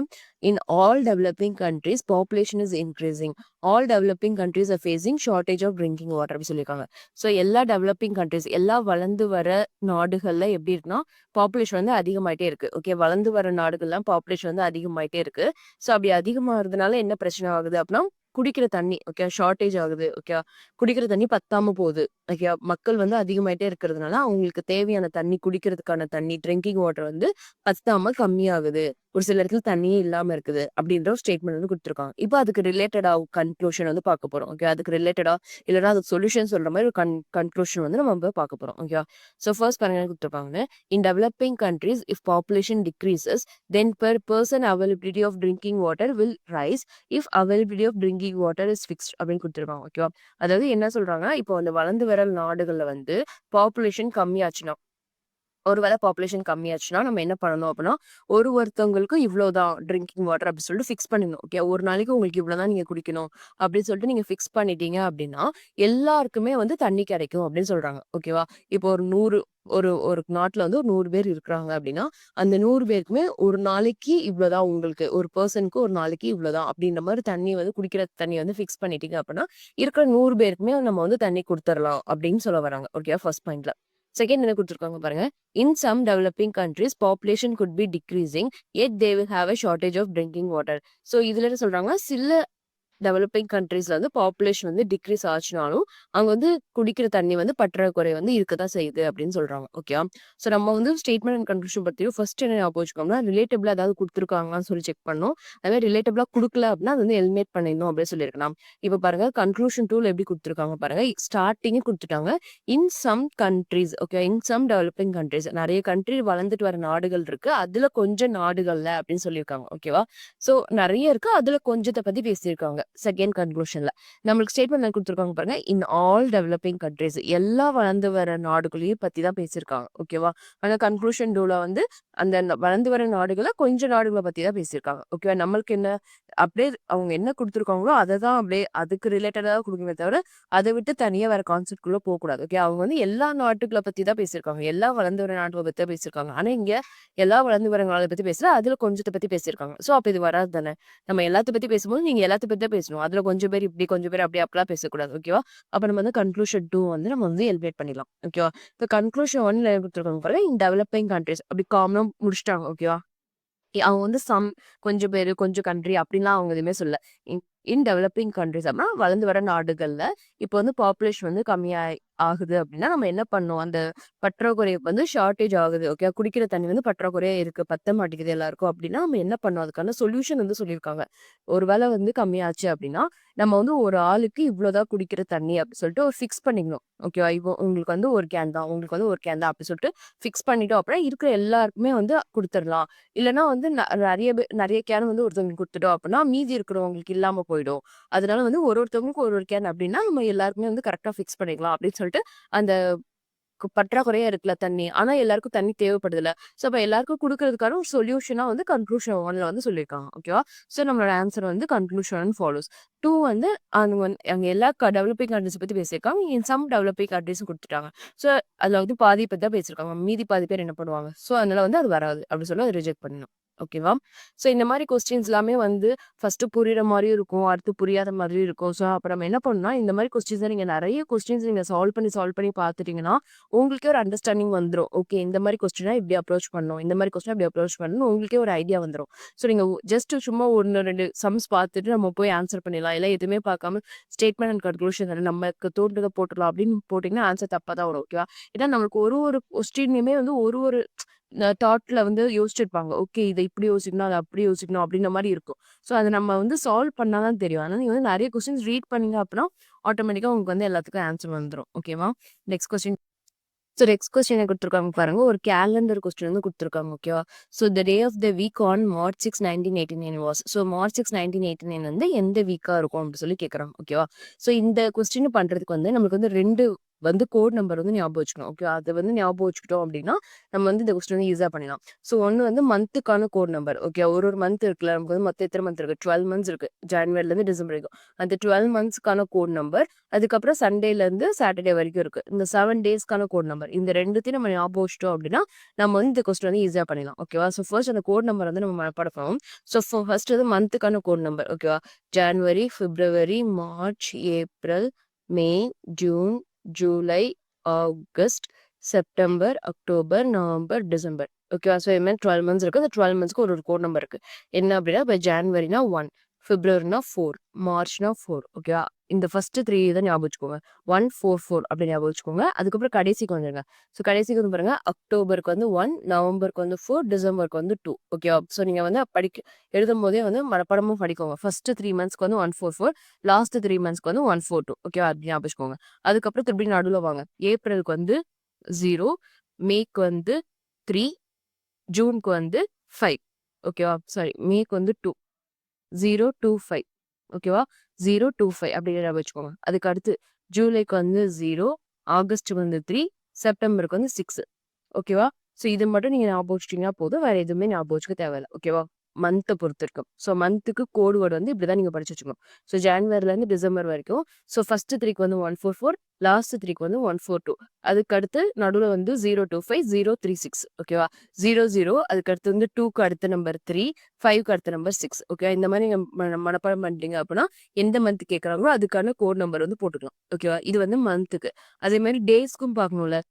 In all developing countries population is increasing. All developing countries are facing shortage of drinking water அப்படி சொல்லியிருக்காங்க. ஸோ எல்லா டெவலப்பிங் கண்ட்ரீஸ் எல்லா வளர்ந்து வர நாடுகள்ல எப்படி இருக்குன்னா, பாப்புலேஷன் வந்து அதிகமாயிட்டே இருக்கு. ஓகே. வளர்ந்து வர நாடுகள்லாம் பாப்புலேஷன் வந்து அதிகமாயிட்டே இருக்கு. ஸோ அப்படி அதிகமாகறதுனால என்ன பிரச்சனை ஆகுது அப்படின்னா, குடிக்கிற தண்ணி ஓகே ஷார்டேஜ் ஆகுது. ஓகே. குடிக்கிற தண்ணி பத்தாம போகுது. ஓகே. மக்கள் வந்து அதிகமாயிட்டே இருக்கிறதுனால, அவங்களுக்கு தேவையான தண்ணி, குடிக்கிறதுக்கான தண்ணி, ட்ரிங்கிங் வாட்டர் வந்து பத்தாம கம்மியாகுது. ஒரு சில இடத்துல தண்ணியே இல்லாம இருக்குது. அப்படின்ற ஒரு ஸ்டேட்மெண்ட் வந்து குடுத்துருக்காங்க. இப்போ அதுக்கு ரிலேட்டடா கன்க்ளூஷன் வந்து பார்க்க போறோம். ஓகே. அதுக்கு ரிலேட்டடா இல்லன்னா அதுக்கு சொல்யூஷன் சொல்ற மாரி ஒரு கன்க்ளூஷன் வந்து நம்ம வந்து பார்க்க போறோம். ஓகேவா? ஸோ ஃபர்ஸ்ட் பாருங்க என்ன குடுத்துருக்காங்க. In developing countries if population decreases then per person availability of drinking water will rise if availability of drinking water is fixed அப்படின்னு குடுத்துருக்காங்க. ஓகேவா? அதாவது என்ன சொல்றாங்கன்னா, இப்போ அந்த வளர்ந்து வர நாடுகள்ல வந்து பாப்புலேஷன் கம்மியாச்சுன்னா, ஒரு வேளை பாப்புலேஷன் கம்மியாச்சுன்னா, நம்ம என்ன பண்ணணும் அப்படின்னா, ஒருத்தவங்களுக்கு இவ்வளோதான் ட்ரிங்கிங் வாட்டர் அப்படி சொல்லிட்டு ஃபிக்ஸ் பண்ணிடணும். ஓகே. ஒரு நாளைக்கு உங்களுக்கு இவ்வளோதான் நீங்க குடிக்கணும் அப்படின்னு சொல்லிட்டு நீங்க ஃபிக்ஸ் பண்ணிட்டீங்க அப்படின்னா, எல்லாருக்குமே வந்து தண்ணி கிடைக்கும் அப்படின்னு சொல்றாங்க. ஓகேவா? இப்போ ஒரு 100 ஒரு ஒரு நாட்டுல வந்து ஒரு 100 பேர் இருக்கிறாங்க அப்படின்னா, அந்த 100 பேருக்குமே ஒரு நாளைக்கு இவ்வளோதான் உங்களுக்கு ஒரு பெர்சனுக்கு ஒரு நாளைக்கு இவ்வளோதான் அப்படின்ற மாதிரி தண்ணி வந்து குடிக்கிற தண்ணி வந்து ஃபிக்ஸ் பண்ணிட்டீங்க அப்படின்னா, இருக்கிற 100 பேருக்குமே நம்ம வந்து தண்ணி குடுத்துரலாம் அப்படின்னு சொல்ல வராங்க. ஓகே. ஃபர்ஸ்ட் பாயிண்ட்ல. செகண்ட் என்ன குடுத்துருக்காங்க பாருங்க. In some developing countries, population could be decreasing, yet they will have a shortage of drinking water. So இதுல என்ன சொல்றாங்கன்னா, சில டெவலப்பிங் கண்ட்ரீஸ்ல வந்து பாப்புலேஷன் வந்து டிக்ரீஸ் ஆச்சுனாலும், அங்க வந்து குடிக்கிற தண்ணி வந்து பற்றாக்குறை வந்து இருக்கத்தான் செய்யுது அப்படின்னு சொல்றாங்க. ஓகேவா? ஸோ நம்ம வந்து ஸ்டேட்மெண்ட் அண்ட் கன்க்ளூஷன் பத்தியும் ஃபர்ஸ்ட் என்ன ஞாபகம் வச்சுக்கோம்னா, ரிலேட்டபிளா ஏதாவது குடுத்துருக்காங்களான்னு சொல்லி செக் பண்ணணும். அதே ரிலேட்டபிளா குடுக்கல அப்படின்னா, அது வந்து எலிமினேட் பண்ணிடணும் அப்படின்னு சொல்லியிருக்கலாம். இப்ப பாருங்க கன்க்ளூஷன் டூல் எப்படி குடுத்துருக்காங்க பாருங்க. ஸ்டார்டிங்கே குடுத்துட்டாங்க. In some countries okay. In some developing countries நெறைய கண்ட்ரி வளர்ந்துட்டு வர நாடுகள் இருக்கு. அதுல கொஞ்சம் நாடுகள்ல அப்படின்னு சொல்லியிருக்காங்க. ஓகேவா? ஸோ நெறைய இருக்கு. அதுல கொஞ்சத்த பத்தி பேசியிருக்காங்க. செகண்ட் கன்க்ளூஷன்ல. நம்மளுக்கு ஸ்டேட்மெண்ட் குடுத்துருக்காங்க பாருங்க. இன் ஆல் டெவலப்பிங் கண்ட்ரீஸ் எல்லா வளர்ந்து வர நாடுகளையும் பத்தி தான் பேசியிருக்காங்க. ஓகேவா? ஆனா கன்க்ளூஷன் டூல வந்து அந்த வளர்ந்து வர நாடுகள கொஞ்சம் நாடுகள பத்தி தான் பேசியிருக்காங்க. ஓகேவா? நம்மளுக்கு என்ன அப்படியே அவங்க என்ன குடுத்துருக்காங்களோ அத தான் அப்படியே அதுக்கு ரிலேட்டடா தான் குடுக்கணுமே தவிர, அத விட்டு தனியா வேற கான்செப்ட்குள்ள போக்கூடாது. ஓகே. அவங்க வந்து எல்லா நாட்டுகள பத்தி தான் பேசியிருக்காங்க. எல்லா வளர்ந்து வர நாடுகள பத்தி தான் பேசியிருக்காங்க. ஆனா இங்க எல்லா வளர்ந்து வர நாடுகள பத்தி பேசல. அதுல கொஞ்சத்த பத்தி பேசியிருக்காங்க. சோ அப்ப இது வராது தானே. நம்ம எல்லாத்த பத்தி பேசும்போது, நீங்க எல்லாத்த பத்தி தான் பேசணும். அதுல கொஞ்சம் பேர் இப்படி, கொஞ்சம் பேர் அப்படி அப்படிலாம் பேசக்கூடாது. ஓகேவா? அப்ப நம்ம வந்து கன்க்ளூஷன் 2 வந்து நம்ம வந்து எலிமினேட் பண்ணிடலாம். ஓகேவா? இப்ப கன்க்ளூஷன் 1ல என்ன குடுத்துருக்காங்க பாருங்க. இன் டெவலப்பிங் கண்ட்ரீஸ் அப்படி காமனா முடிச்சுட்டாங்க. ஓகேவா? அவங்க வந்து கொஞ்சம் பேரு, கொஞ்சம் கண்ட்ரி அப்படின்லாம் அவங்க எதுவுமே சொல்லல. இன் இன் டெவலப்பிங் கண்ட்ரீஸ் அப்படின்னா வளர்ந்து வர நாடுகள்ல இப்போ வந்து பாப்புலேஷன் வந்து கம்மியா ஆகுது அப்படின்னா, நம்ம என்ன பண்ணணும்? அந்த பற்றாக்குறை வந்து ஷார்டேஜ் ஆகுது. ஓகே. குடிக்கிற தண்ணி வந்து பற்றாக்குறையா இருக்கு. பத்த மாட்டேங்குது எல்லாருக்கும் அப்படின்னா, நம்ம என்ன பண்ணணும்? அதுக்கான சொல்யூஷன் வந்து சொல்லியிருக்காங்க. ஒரு வேளை வந்து கம்மியாச்சு அப்படின்னா, நம்ம வந்து ஒரு ஆளுக்கு இவ்வளோதான் குடிக்கிற தண்ணி அப்படி சொல்லிட்டு ஒரு ஃபிக்ஸ் பண்ணிக்கணும். ஓகேவா? இப்போ உங்களுக்கு வந்து 1 கேன் தான். உங்களுக்கு வந்து 1 கேன் தான் அப்படி சொல்லிட்டு ஃபிக்ஸ் பண்ணிட்டோம் அப்படின்னா, இருக்கிற எல்லாருக்குமே வந்து குடுத்துறலாம். இல்லன்னா வந்து நெறைய கேன் வந்து ஒருத்தவங்களுக்கு குடுத்துட்டோம் அப்படின்னா, மீதி இருக்கிறவங்களுக்கு இல்லாம போயிடும். அதனால வந்து ஒருத்தவங்களுக்கு ஒரு கேன் அப்படின்னா, நம்ம எல்லாருக்குமே வந்து கரெக்ட்டா ஃபிக்ஸ் பண்ணிக்கலாம் அப்படின்னு சொல்லிட்டு, அந்த பற்றாக்குறையா இருக்குல்ல தண்ணி. ஆனா எல்லாருக்கும் தண்ணி தேவைப்படுதுல்ல. ஸோ அப்ப எல்லாருக்கும் குடுக்குறதுக்கான ஒரு சொல்யூஷனா வந்து கன்க்ளூஷன் 1ல வந்து சொல்லியிருக்காங்க. ஓகேவா? ஸோ நம்மளோட ஆன்ஸர் வந்து கன்க்ளூஷன் ஃபாலோஸ். 2 வந்து அங்க எல்லா டெவலப்பிங் கண்ட்ரீஸ் பத்தி பேசியிருக்காங்க. இன் சம் டெவலப்பிங் கண்ட்ரீஸ்ன்னு குடுத்துட்டாங்க. ஸோ அதுல வந்து பாதி பத்தி தான் பேசியிருக்காங்க. மீதி பாதி பேர் என்ன பண்ணுவாங்க? ஸோ அதனால வந்து அது வராது. அப்படி சொல்லி அத ரிஜெக்ட் பண்ணணும். ஓகேவா? ஸோ இந்த மாரி கொஸ்டின்ஸ் எல்லாமே வந்து ஃபர்ஸ்ட்டு புரியிற மாரியும் இருக்கும். அடுத்து புரியாத மாதிரியும் இருக்கும். ஸோ அப்ப நம்ம என்ன பண்ணணும்னா, இந்த மாரி கொஸ்டின்ஸ நீங்க நெறைய கொஸ்டின்ஸ் நீங்க சால்வ் பண்ணி பார்த்துட்டீங்கன்னா, உங்களுக்கே ஒரு அண்டர்ஸ்டாண்டிங் வந்துரும். ஓகே இந்த மாரி கொஸ்டினா இப்படி அப்ரோச் பண்ணணும். இந்த மாரி கொஸ்டினா இப்படி அப்ரோச் பண்ணணும்னு உங்களுக்கே ஒரு ஐடியா வந்துரும். ஸோ நீங்க ஜஸ்ட் சும்மா 1, 2 சம்ஸ் பார்த்துட்டு நம்ம போய் ஆன்ஸர் பண்ணிடலாம். இல்ல எதுவுமே பார்க்காம ஸ்டேட்மெண்ட் அண்ட் கன்க்ளூஷன் தானே நமக்கு தோன்றத போட்டுறலாம் அப்படின்னு போட்டீங்கன்னா, ஆன்ஸர் தப்பா தான் வரும். ஓகேவா? ஏன்னா நம்மளுக்கு ஒரு ஒரு கொஸ்டினுமே வந்து ஒரு ஒரு தாட்ல வந்து யோசிச்சிருப்பாங்க. ஓகே இத இப்படி யோசிக்கணும், அத அப்படி யோசிக்கணும் அப்படின்ற மாரி இருக்கும். ஸோ அத நம்ம வந்து சால்வ் பண்ணா தான் தெரியும். அதனால நீங்க வந்து நெறைய கொஸ்டின்ஸ் ரீட் பண்ணீங்க அப்படின்னா, ஆட்டோமேட்டிக்கா உங்களுக்கு வந்து எல்லாத்துக்கும் ஆன்ஸர் வந்துரும். ஓகேவா? Next question. So next question என்ன குடுத்துருக்காங்க பாருங்க. ஒரு கேலண்டர் கொஸ்டின் வந்து குடுத்துருக்காங்க. ஓகேவா? So the day of the week on March 6, 1989 was. So March 6, 1989 வந்து எந்த வீக்கா இருக்கும் அப்படின்னு சொல்லி கேட்குறாங்க. ஓகேவா? ஸோ இந்த கொஸ்டின் பண்றதுக்கு வந்து நம்மளுக்கு வந்து 2 வந்து கோட் நம்பர் வந்து ஞாபகம் வச்சுக்கணும். ஓகே. அத வந்து ஞாபகம் வச்சுக்கிட்டோம் அப்படின்னா, நம்ம வந்து இந்த கொஸ்டின் வந்து ஈஸியா பண்ணிடலாம். ஸோ ஒண்ணு வந்து மந்த்துக்கான கோட் நம்பர். ஓகே. ஒரு ஒரு மந்த் இருக்குல்ல. நமக்கு வந்து மொத்தம் எத்தன மந்த் இருக்கு? 12 மந்த்ஸ் இருக்கு. ஜான்வரிலேருந்து டிசம்பர் வரைக்கும். அந்த 12 மந்த்ஸ்க்கான கோட் நம்பர். அதுக்கப்புறம் சண்டேலேருந்து சாட்டர்டே வரைக்கும் இருக்கு. இந்த 7 டேஸ்க்கான கோட் நம்பர். இந்த 2த்தையும் நம்ம ஞாபகம் வச்சுட்டோம் அப்படின்னா, நம்ம வந்து இந்த கொஸ்டின் வந்து ஈஸியா பண்ணிடலாம். ஓகேவா? ஸோ ஃபர்ஸ்ட் அந்த கோட் நம்பர் வந்து நம்ம மனப்பாடம் பண்ணணும். ஸோ ஃபர்ஸ்ட் வந்து மந்த்துக்கான கோட் நம்பர். ஓகேவா? January, February, March, April, May, June, July, August, September, October, November, December. ஓகேவா? ஸோ இது மாரி 12 மந்த்ஸ் இருக்கு. அந்த 12 மந்த்ஸ்க்கு ஒரு ஒரு கோட் நம்பர் இருக்கு. என்ன அப்படின்னா, இப்ப ஜான்வரினா 1, பிப்ரவரினா 4, மார்ச்னா 4. ஓகேவா? இந்த ஃபர்ஸ்ட் 3 இத ஞாபகம் வச்சுக்கோங்க. 1, 4, 4 அப்படி ஞாபகம் வச்சுக்கோங்க. அதுக்கப்புறம் கடைசிக்கு வந்துருங்க. ஸோ கடைசிக்கு வந்து பாருங்க, அக்டோபருக்கு வந்து 1, நவம்பருக்கு வந்து 4, டிசம்பருக்கு வந்து 2. ஓகேவா? ஸோ நீங்க வந்து எழுதும்போதே வந்து மனப்பாடமும் படிக்கோங்க. ஃபர்ஸ்ட் 3 மந்த்ஸ்க்கு வந்து 1, 4, 4, லாஸ்ட் 3 மந்த்ஸ்க்கு வந்து 1, 4, 2. ஓகேவா? அப்படி ஞாபகம் வச்சுக்கோங்க. அதுக்கப்புறம் திருப்பி நடுவுல வாங்க. ஏப்ரலுக்கு வந்து 0, மேக்கு வந்து 3, ஜூனுக்கு வந்து 5. ஓகேவா? சாரி மேக்கு வந்து 2. 0, 2, 5. ஓகேவா? 0, 2, 5 அப்படின்னு ஞாபகம் வச்சுக்கோங்க. அதுக்கு அடுத்து ஜூலைக்கு வந்து 0, ஆகஸ்ட்க்கு வந்து 3, செப்டம்பருக்கு வந்து 6. ஓகேவா? ஸோ இது மட்டும் நீங்க ஞாபகம் வச்சுட்டீங்கன்னா போதும். வேற எதுவுமே ஞாபகம் வச்சுக்க தேவையில்ல. ஓகேவா? மந்த்த பொறுத்திருக்கும். ஸோ மந்த்துக்கு கோட் வேர்ட் வந்து இப்படிதான் நீங்க படிச்சு வச்சுக்கணும். ஸோ ஜான்வரிலேருந்து டிசம்பர் வரைக்கும். ஸோ ஃபர்ஸ்ட் 3க்கு வந்து 144, லாஸ்ட் 3க்கு வந்து 142. அதுக்கு அடுத்து நடுவுல வந்து 025, 036. ஓகேவா? 00 அதுக்கு அடுத்து வந்து 2க்கு அடுத்த நம்பர் 3, 5க்கு அடுத்த நம்பர் 6. ஓகே. இந்த மாதிரி நீங்க மனப்பாடம் பண்ணிட்டீங்க அப்படின்னா, எந்த மந்த் கேட்கறாங்களோ அதுக்கான கோட் நம்பர் வந்து போட்டுக்கலாம். ஓகேவா? இது வந்து மந்த்துக்கு. அதே மாதிரி டேஸ்க்கும் பார்க்கணும்ல.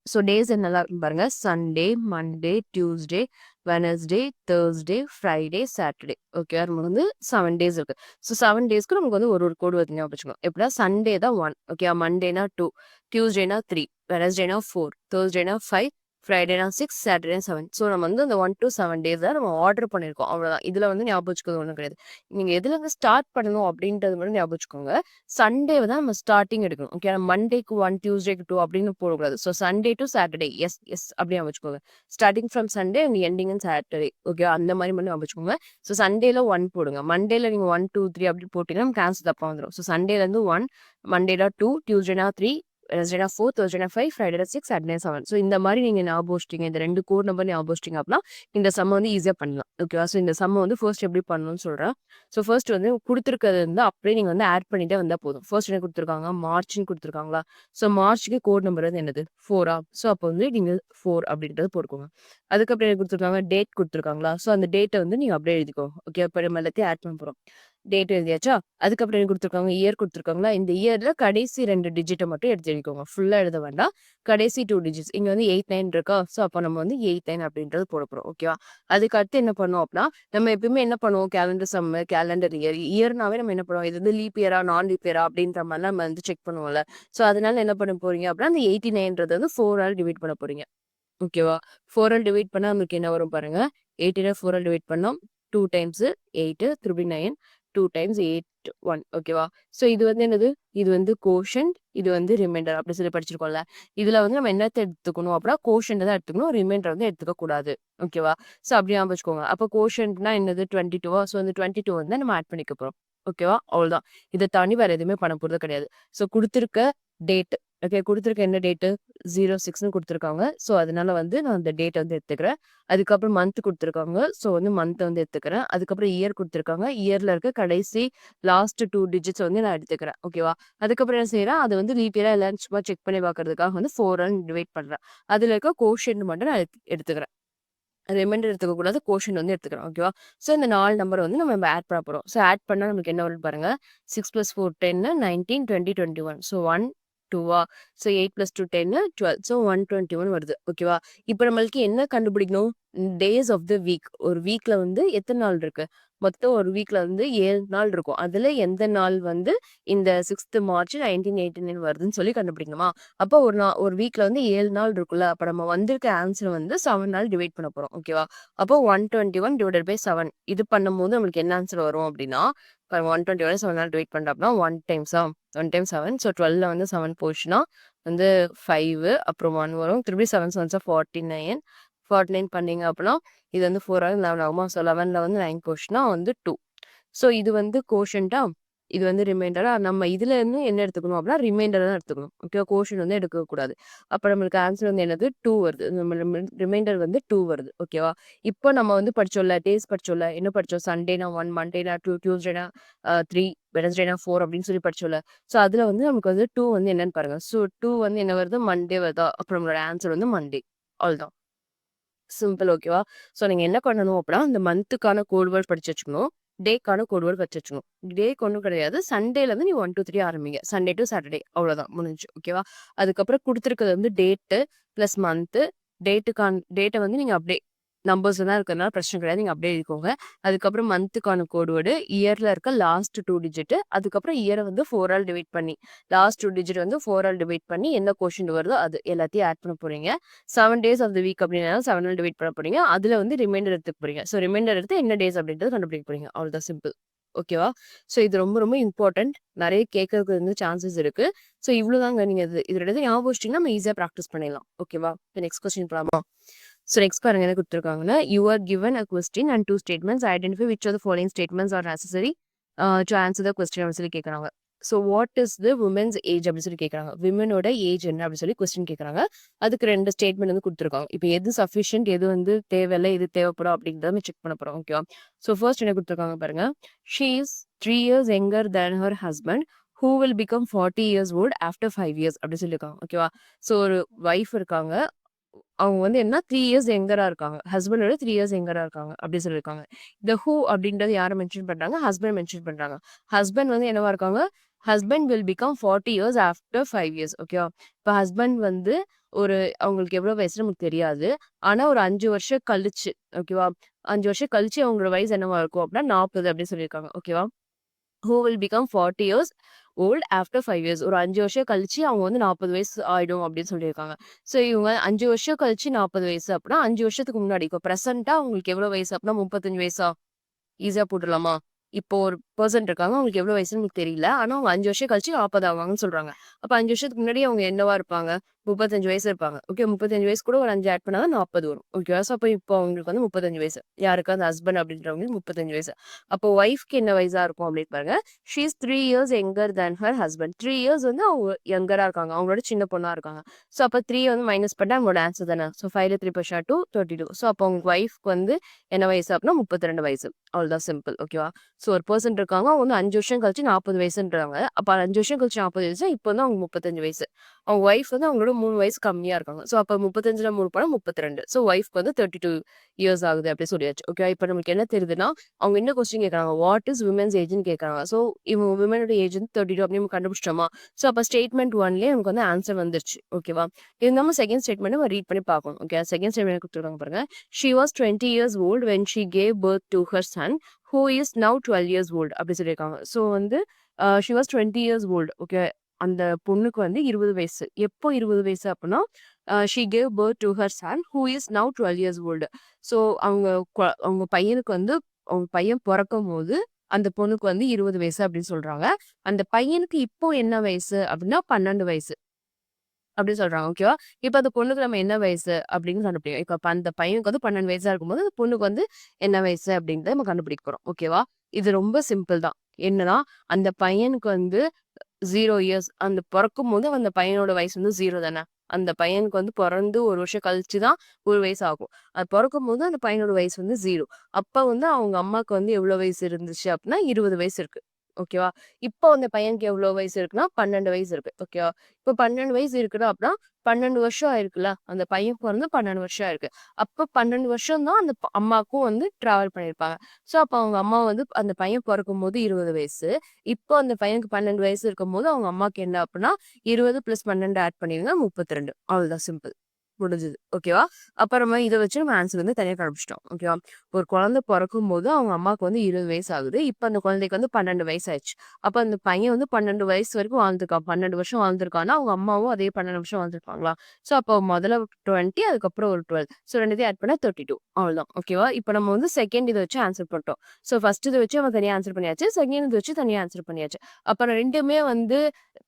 ஸோ டேஸ் என்னலாம் இருக்குன்னு பாருங்க. Sunday, Monday, Tuesday, Wednesday, Thursday, Friday, Saturday. ஓகேவா? நமக்கு வந்து 7 டேஸ் இருக்கு. ஸோ 7 டேஸ்க்கு நமக்கு வந்து ஒரு ஒரு கோடு வந்து ஞாபகம் வச்சுக்கணும். எப்படின்னா சண்டே தான் 1. ஓகேவா? மண்டேனா 2, டியூஸ்டேனா 3, வெட்னஸ்டேனா 4, தர்ஸ்டேனா 5, ஃப்ரைடேனா 6, சாட்டர்டே 7. ஸோ நம்ம வந்து அந்த 1 to 7 டேஸ் தான் நம்ம ஆர்டர் பண்ணியிருக்கோம். அவ்வளோதான். இதுல வந்து ஞாபகம் வச்சுக்கிறது ஒண்ணும் கிடையாது. நீங்க எதுலருந்து ஸ்டார்ட் பண்ணணும் அப்படின்றது மட்டும் ஞாபகம் வச்சுக்கோங்க. சண்டேவ தான் நம்ம ஸ்டார்ட்டிங் எடுக்கணும். ஓகே. மண்டேக்கு 1, டியூஸ்டேக்கு 2 அப்படின்னு போடக்கூடாது. So Sunday to Saturday. Yes, yes அப்படி ஞாபகம் வச்சுக்கோங்க. Starting from Sunday and ending in Saturday. Okay. அந்த மாதிரி மட்டும் ஞாபகம் வச்சுக்கோங்க. ஸோ சண்டேல 1 போடுங்க. மண்டேல நீங்க 1, 2, 3 அப்படி போட்டீங்கன்னா நமக்கு ஆன்சர் தப்பா வந்துரும். ஸோ சண்டேலேருந்து 1, மண்டேனா 2, டியூஸ்டேனா 3, வெட்னஸ்டேனா 4, தர்ஸ்டேனா 5, ஃப்ரைடேனா 6, சாட்டர்டே 7. ஸோ இந்த மாதிரி நீங்க ஞாபகம் வச்சுட்டீங்க. இந்த 2 கோட் நம்பர் ஞாபகம் வச்சுட்டீங்க அப்படின்னா, இந்த சம்ம வந்து ஈஸியா பண்ணலாம். ஓகேவா? ஸோ இந்த சம்ம வந்து ஃபர்ஸ்ட் எப்படி பண்ணணும்னு சொல்றேன். ஸோ ஃபர்ஸ்ட் வந்து குடுத்துருக்கிறது வந்து அப்படியே நீங்க வந்து ஆட் பண்ணிட்டே வந்தா போதும். ஃபர்ஸ்ட் என்ன குடுத்துருக்காங்க? மார்ச்ன்னு குடுத்துருக்காங்களா? ஸோ மார்ச்க்கு கோட் நம்பர் வந்து என்னது? 4ஆ? ஸோ அப்போ வந்து நீங்க 4 அப்படின்றத போட்டுக்கோங்க. அதுக்கப்புறம் என்ன குடுத்துருக்காங்க? டேட் குடுத்துருக்காங்களா? ஸோ அந்த டேட்ட வந்து நீங்க அப்படியே எழுதிக்கோங்க. ஓகே. இப்ப நம்ம எல்லாத்தையும் ஆட் பண்ண போறோம். டேட் எழுதியாச்சா? அதுக்கப்புறம் என்ன குடுத்துருக்காங்க? இயர் குடுத்துருக்காங்களா? இந்த இயர்ல கடைசி 2 டிஜிட்ட மட்டும் எடுத்து எழுதிக்கோங்க. ஃபுல்லா எழுத வேண்டாம். கடைசி 2 டிஜிட்ஸ். இங்க வந்து 89 இருக்கா? ஸோ அப்ப நம்ம வந்து 89 அப்படின்றது போட போறோம். ஓகேவா? அதுக்கு அடுத்து என்ன பண்ணோம் அப்படின்னா, நம்ம எப்பயுமே என்ன பண்ணுவோம்? கேலண்டர் சம்மு, கேலண்டர் இயர். இயர்னாவே நம்ம என்ன பண்ணுவோம்? இது வந்து லீப் இயரா? நான் லீப் இயரா? அப்படின்ற மாரிலாம் நம்ம வந்து செக் பண்ணுவோம்ல. ஸோ அதனால என்ன பண்ண போறீங்க அப்படின்னா, அந்த 89ன்றது வந்து 4 ஆல டிவைட் பண்ண போறீங்க. ஓகேவா? 4 ஆல் டிவைட் பண்ணா நமக்கு என்ன வரும் பாருங்க. 18 4 ஆல் டிவைட் பண்ணோம். 2 டைம்ஸ் 8 திருப்பி 9 2 டைம்ஸ் 8 1 ஓகேவா? ஸோ இது வந்து என்னது? இது வந்து கோஷன்ட் இது வந்து ரிமைண்டர் அப்படி சொல்லி படிச்சிருக்கோம்ல. இதுல வந்து நம்ம என்னத்த எடுத்துக்கணும் அப்படின்னா, கோஷன்ட் தான் எடுத்துக்கணும். ரிமைண்டர் வந்து எடுத்துக்க கூடாது. ஓகேவா? ஸோ அப்படி ஞாபகம் வச்சுக்கோங்க. அப்போ கோஷன்ட்னா என்னது? 22வா? ஸோ அந்த 22 வந்து நம்ம ஆட் பண்ணிக்க போறோம். ஓகேவா? அவ்வளோதான். இத தாண்டி வேற எதுவுமே பண்ண போறது கிடையாது. ஸோ குடுத்திருக்க டேட் ஓகே குடுத்திருக்க என்ன டேட்டு? 06ன்னு குடுத்துருக்காங்க. ஸோ, அதனால வந்து நான் அந்த டேட்ட வந்து எடுத்துக்கிறேன். அதுக்கப்புறம் மந்த் குடுத்துருக்காங்க. ஸோ, வந்து மந்த் வந்து எடுத்துக்கிறேன். அதுக்கப்புறம் இயர் குடுத்துருக்காங்க. இயர்ல இருக்க கடைசி லாஸ்ட் 2 டிஜிட்ஸ் வந்து நான் எடுத்துக்கிறேன். ஓகேவா? அதுக்கப்புறம் என்ன செய்றேன், அது வந்து லீப் இயரா இல்லையான்னு சும்மா செக் பண்ணி பார்க்கறதுக்காக வந்து 4 ஆல் டிவைட் பண்றேன். அதுல இருக்க கோஷன்ட் மட்டும் நான் எடுத்துக்கிறேன். ரிமைண்டர் எடுத்துக்க கூடாது. கோஷன்ட் வந்து எடுத்துக்கிறோம். ஓகேவா? ஸோ, இந்த 4 நம்பர் வந்து நம்ம ஆட் பண்ண போறோம். ஸோ, ஆட் பண்ணா நமக்கு என்ன வரும்னு பாருங்க. 6 + 4 10 19 20 21. ஸோ, 1 2வா? ஸோ, 8 + 2 10 12. ஸோ, 121 வருது. ஓகேவா? இப்ப நம்மளுக்கு என்ன கண்டுபிடிக்கணும்? Days of the week. ஒரு வீக்ல வந்து எத்தன நாள் இருக்கு? மொத்தம் ஒரு வீக்ல வந்து 7 நாள் இருக்கும். அதுல எந்த நாள் வந்து இந்த 6th மார்ச் 1989 வருதுன்னு சொல்லி கண்டுபிடிக்கணுமா? அப்போ ஒரு வீக்ல வந்து 7 நாள் இருக்குல்ல. அப்ப நம்ம வந்திருக்க ஆன்ஸர் வந்து 7 நாள் டிவைட் பண்ண போறோம். ஓகேவா? அப்போ 121/7 இது பண்ணும்போது நம்மளுக்கு என்ன ஆன்ஸர் வரும் அப்டின்னா, இப்ப 121 7 நாள் டிவைட் பண்றோம் அப்டின்னா 1 டைம்ஸா? 1 டைம்ஸ் 7 ஸோ 12ல வந்து 7 போச்சுன்னா வந்து 5 அப்புறம் 1 வரும். திருப்பி 7 7 49 49 பண்ணீங்க அப்டின்னா, இது வந்து 4 ஆகும் 11 ஆகுமா? ஸோ 11ல வந்து 9 போச்சுன்னா வந்து 2. ஸோ இது வந்து கோஷன்ட்டா? இது வந்து ரிமைண்டரா? நம்ம இதுல இருந்து என்ன எடுத்துக்கணும் அப்டின்னா, ரிமைண்டர் தான் எடுத்துக்கணும். ஓகேவா? கோஷன் வந்து எடுக்கக்கூடாது. அப்ப நம்மளுக்கு ஆன்ஸர் வந்து என்னது? 2 வருது. நம்ம ரிமைண்டர் வந்து 2 வருது. ஓகேவா? இப்போ நம்ம வந்து படிச்சோம்ல, டேஸ் படிச்சோம்ல. என்ன படிச்சோம்? சண்டேனா 1, மண்டேனா 2, டியூஸ்டேனா 3, வெட்னஸ்டேனா 4 அப்படின்னு சொல்லி படிச்சோம்ல. ஸோ அதுல வந்து நமக்கு வந்து 2 வந்து என்னன்னு பாருங்க. ஸோ 2 வந்து என்ன வருது? மண்டே வருதா? அப்ப நம்மளோட ஆன்ஸர் வந்து மண்டே. அவ்வளதான். சிம்பிள் ஓகேவா? ஸோ நீங்க என்ன பண்ணணும் அப்படின்னா, அந்த மந்த்துக்கான கோட் வேர்ட் படிச்சு வச்சுக்கணும். டேக்கான கோட் வேர்ட் படிச்சு வச்சுக்கணும். டேக்கு ஒண்ணும் கிடையாது. சண்டேலேருந்து நீ 1, 2, 3 ஆரம்பிங்க. சண்டே டூ சாட்டர்டே அவ்வளோதான் முடிஞ்சுச்சு. ஓகேவா? அதுக்கப்புறம் குடுத்துருக்கிறது வந்து டேட்டு பிளஸ் மந்த்து. டேட்ட வந்து நீங்க அப்படியே நம்பர்ஸ்ல தான் இருக்கிறதுனால பிரச்சனை கிடையாது. நீங்க அப்படியே எழுதிக்கோங்க. அதுக்கப்புறம் மந்த்துக்கான கோட் வேர்டு, இயர்ல இருக்க லாஸ்ட் 2 டிஜிட். அதுக்கப்புறம் இயர வந்து 4 ஆல் டிவைட் பண்ணி, லாஸ்ட் 2 டிஜிட் வந்து 4 ஆல் டிவைட் பண்ணி என்ன கோஷன்ட் வருதோ அது எல்லாத்தையும் ஆட் பண்ண போறீங்க. 7 டேஸ் ஆஃப் த வீக் அப்படின்னா 7 ஆல் டிவைட் பண்ண போறீங்க. அதுல வந்து ரிமைண்டர் எடுத்துக்க போறீங்க. ஸோ ரிமைண்டர் எடுத்து என்ன டேஸ் அப்படின்றத கண்டுபிடிக்க போறீங்க. அவ்வளோதான் சிம்பிள். ஓகேவா? ஸோ இது ரொம்ப ரொம்ப இம்பார்ட்டன்ட். நெறைய கேட்கறதுக்கு வந்து சான்சஸ் இருக்கு. ஸோ இவ்வளோதாங்க. நீங்க இது 2 ஞாபகம் வச்சுட்டீங்கன்னா நம்ம ஈஸியா பிராக்டிஸ் பண்ணிடலாம். ஓகேவா? இப்ப நெக்ஸ்ட் கொஸ்டின் போலாமா? ஸோ நெக்ஸ்ட் பாருங்க என்ன குடுத்துருக்காங்கன்னா, you are given a question and 2 statements. Identify which of the following statements are necessary to answer the question அப்படின்னு சொல்லி கேட்கறாங்க. So what is the women's age அப்படின்னு சொல்லி கேட்கறாங்க. விமனோட ஏஜ் என்ன அப்படின்னு சொல்லி கொஸ்டின் கேட்கறாங்க. அதுக்கு 2 ஸ்டேட்மெண்ட் வந்து குடுத்துருக்காங்க. இப்போ எது சஃபிஷியன்ட், எது வந்து தேவையில்ல, எது தேவைப்படும் அப்படின்றத நம்ம செக் பண்ண போறோம். ஓகேவா? ஸோ ஃபர்ஸ்ட் என்ன குடுத்துருக்காங்க பாருங்க. She is 3 years younger than her husband who will become 40 years old after 5 years அப்படி சொல்லியிருக்காங்க. ஓகேவா? ஸோ ஒரு வைஃப் இருக்காங்க. அவங்க வந்து என்ன 3 இயர்ஸ் யங்கரா இருக்காங்க. ஹஸ்பண்டோட 3 இயர்ஸ் யங்கரா இருக்காங்க. அப்படி சொல்லியிருக்காங்க. இந்த ஹூ அப்படின்றது யார மென்ஷன் பண்றாங்க? ஹஸ்பண்ட் மென்ஷன் பண்றாங்க. ஹஸ்பண்ட் வந்து என்னவா இருக்காங்க? Husband will become 40 years after 5 years. ஓகேவா? இப்ப ஹஸ்பண்ட் வந்து ஒரு அவங்களுக்கு எவ்வளவு வயசுன்னு நமக்கு தெரியாது. ஆனா ஒரு 5 வருஷம் கழிச்சு ஓகேவா? 5 வருஷம் கழிச்சு அவங்களோட வயசு என்னவா இருக்கும் அப்படின்னா 40 அப்படின்னு சொல்லியிருக்காங்க. ஓகேவா? Who will become 40 years old after 5 years. ஒரு 5 வருஷம் கழிச்சு அவங்க வந்து 40 வயசு ஆயிடும் அப்படின்னு சொல்லியிருக்காங்க. ஸோ இவங்க 5 வருஷம் கழிச்சு 40 வயசு அப்படின்னா 5 வருஷத்துக்கு முன்னாடி இப்போ பிரசென்ட்டா அவங்களுக்கு எவ்வளோ வயசு அப்படின்னா 35 வயசா? ஈஸியா போட்டுடலாமா? இப்போ ஒரு பெர்சன் இருக்காங்க. அவங்களுக்கு எவ்வளோ வயசுன்னு எனக்கு தெரியல. ஆனா அவங்க 5 வருஷம் கழிச்சு 40 ஆவாங்கன்னு சொல்றாங்க. அப்ப 5 வருஷத்துக்கு முன்னாடி அவங்க என்னவா இருப்பாங்க? 35 வயசு இருப்பாங்க. ஓகே 35 வயசு கூட ஒரு 5 ஆட் பண்ணா தான் 40 வரும். ஓகேவா? ஸோ அப்ப இப்போ அவங்களுக்கு வந்து 35 வயசு. யாருக்கு? அந்த ஹஸ்பண்ட் அப்படின்றவங்களுக்கு 35 வயசு. அப்போ ஒய்ஃப்க்கு என்ன வயசா இருக்கும் அப்படின்னு பாருங்க. She is 3 years younger than her husband. 3 years வந்து அவங்க யங்கரா இருக்காங்க. அவங்களோட சின்ன பொண்ணா இருக்காங்க. ஸோ அப்ப 3 வந்து மைனஸ் பண்ணா அவங்களோட ஆன்சர் தானே. ஸோ 5ல 3 + 2 32. ஸோ அப்போ அவங்க ஒய்ஃப்க்கு வந்து என்ன வயசு அப்படின்னா 32 வயசு. அவ்வளோதான் சிம்பிள். ஓகேவா? ஸோ ஒரு பெர்சன் இருக்காங்க. இருக்காங்க. அவங்க வந்து 5 வருஷம் கழிச்சு 40 வயசுன்றாங்க. அப்ப 5 வருஷம் கழிச்சு 40 வயசு, இப்ப வந்து அவங்க 35 வயசு. அவங்க ஒய்ஃப் வந்து அவங்களோட 3 வயசு கம்மியா இருக்காங்க. ஸோ அப்ப 35ல 3 போனா 32. ஸோ ஒய்ஃப்க்கு வந்து 32 இயர்ஸ் ஆகுது அப்படி சொல்லியாச்சு. ஓகே. இப்ப நமக்கு என்ன தெரியுதுன்னா, அவங்க என்ன கொஸ்டின் கேட்கறாங்க? வாட் இஸ் விமென்ஸ் ஏஜ்ன்னு கேட்கறாங்க. ஸோ இவங்க விமனோட ஏஜ் வந்து 32 அப்படின்னு நம்ம கண்டுபிடிச்சிட்டோமா? ஸோ அப்ப ஸ்டேட்மெண்ட் 1லயே நமக்கு வந்து ஆன்சர் வந்துருச்சு. ஓகேவா? இருந்தாலும் செகண்ட் ஸ்டேட்மெண்ட் நம்ம ரீட் பண்ணி பார்க்கணும். ஓகே. செகண்ட் ஸ்டேட்மெண்ட் குடுத்துருக்காங்க பாருங்க. She was 20 years old when she cave birth to her Sun who is now 12 years old அப்படி சொல்லியிருக்காங்க. ஸோ வந்து she was 20 years old. Okay. அந்த பொண்ணுக்கு வந்து 20 வயசு. எப்போ 20 வயசு அப்படின்னா, she cave birth to her Sun who is now 12 years old. So அவங்க அவங்க பையனுக்கு வந்து அவங்க பையன் பொறக்கும்போது, அந்த பொண்ணுக்கு வந்து 20 வயசு அப்படின்னு சொல்றாங்க. அந்த பையனுக்கு இப்போ என்ன வயசு அப்படின்னா 12 வயசு. அப்படின்னு சொல்றாங்க. ஓகேவா? இப்ப அந்த பொண்ணுக்கு நம்ம என்ன வயசு அப்படின்னு கண்டுபிடிக்கும். இப்ப அந்த பையனுக்கு வந்து 12 வயசா இருக்கும்போது, அந்த பொண்ணுக்கு வந்து என்ன வயசு அப்படின்றத நம்ம கண்டுபிடிக்க போறோம். ஓகேவா? இது ரொம்ப சிம்பிள் தான். என்னன்னா, அந்த பையனுக்கு வந்து 0 இயர்ஸ். அந்த பொறக்கும்போது அந்த பையனோட வயசு வந்து 0 தானே. அந்த பையனுக்கு வந்து பொறந்து 1 வருஷம் கழிச்சு தான் 1 வயசு ஆகும். அது பொறக்கும்போது அந்த பையனோட வயசு வந்து 0. அப்ப வந்து அவங்க அம்மாக்கு வந்து எவ்வளோ வயசு இருந்துச்சு அப்படின்னா, 20 வயசு இருக்கு. ஓகேவா? இப்போ அந்த பையனுக்கு எவ்வளோ வயசு இருக்குன்னா, 12 வயசு இருக்கு. ஓகேவா? இப்போ 12 வயசு இருக்குடா அப்படின்னா, 12 வருஷம் ஆயிருக்குல்ல. அந்த பையன் பொறந்து 12 வருஷம் ஆயிருக்கு. அப்ப 12 வருஷம் தான் அந்த அம்மாக்கும் வந்து டிராவல் பண்ணியிருப்பாங்க. ஸோ, அப்ப அவங்க அம்மா வந்து அந்த பையன் பொறக்கும்போது 20 வயசு. இப்போ அந்த பையனுக்கு 12 வயசு இருக்கும்போது, அவங்க அம்மாக்கு என்ன அப்புட்ன்னா, 20 + 12 ஆட் பண்ணிருங்க 32. அவ்வளோதான் சிம்பிள். முடிஞ்சுது. ஓகேவா? அப்புறமா இத வச்சு நம்ம ஆன்சர் வந்து தனியா கண்டுபிடிச்சிட்டோம். ஓகேவா? ஒரு குழந்தை பொறக்கும்போது அவங்க அம்மாவுக்கு வந்து 20 வயசு ஆகுது. இப்ப அந்த குழந்தைக்கு வந்து 12 வயசு ஆயிடுச்சு. அப்ப அந்த பையன் வந்து 12 வயசு வரைக்கும் வாழ்ந்துருக்கான். 12 வருஷம் வாழ்ந்துருக்கான்னா, அவங்க அம்மாவும் அதே 12 வருஷம் வாழ்ந்துருப்பாங்களா? ஸோ, அப்போ முதல்ல 20 அதுக்கப்புறம் ஒரு 12. ஸோ 2த்தையும் ஆட் பண்ணா 32. அவ்வளோதான். ஓகேவா? இப்ப நம்ம வந்து செகண்ட் இத வச்சு ஆன்சர் பண்ணிட்டோம். ஸோ ஃபர்ஸ்ட் இத வச்சு நம்ம தனியா ஆன்சர் பண்ணியாச்சு. செகண்ட் இத வச்சு தனியா ஆன்சர் பண்ணியாச்சு. அப்புறம் 2மே வந்து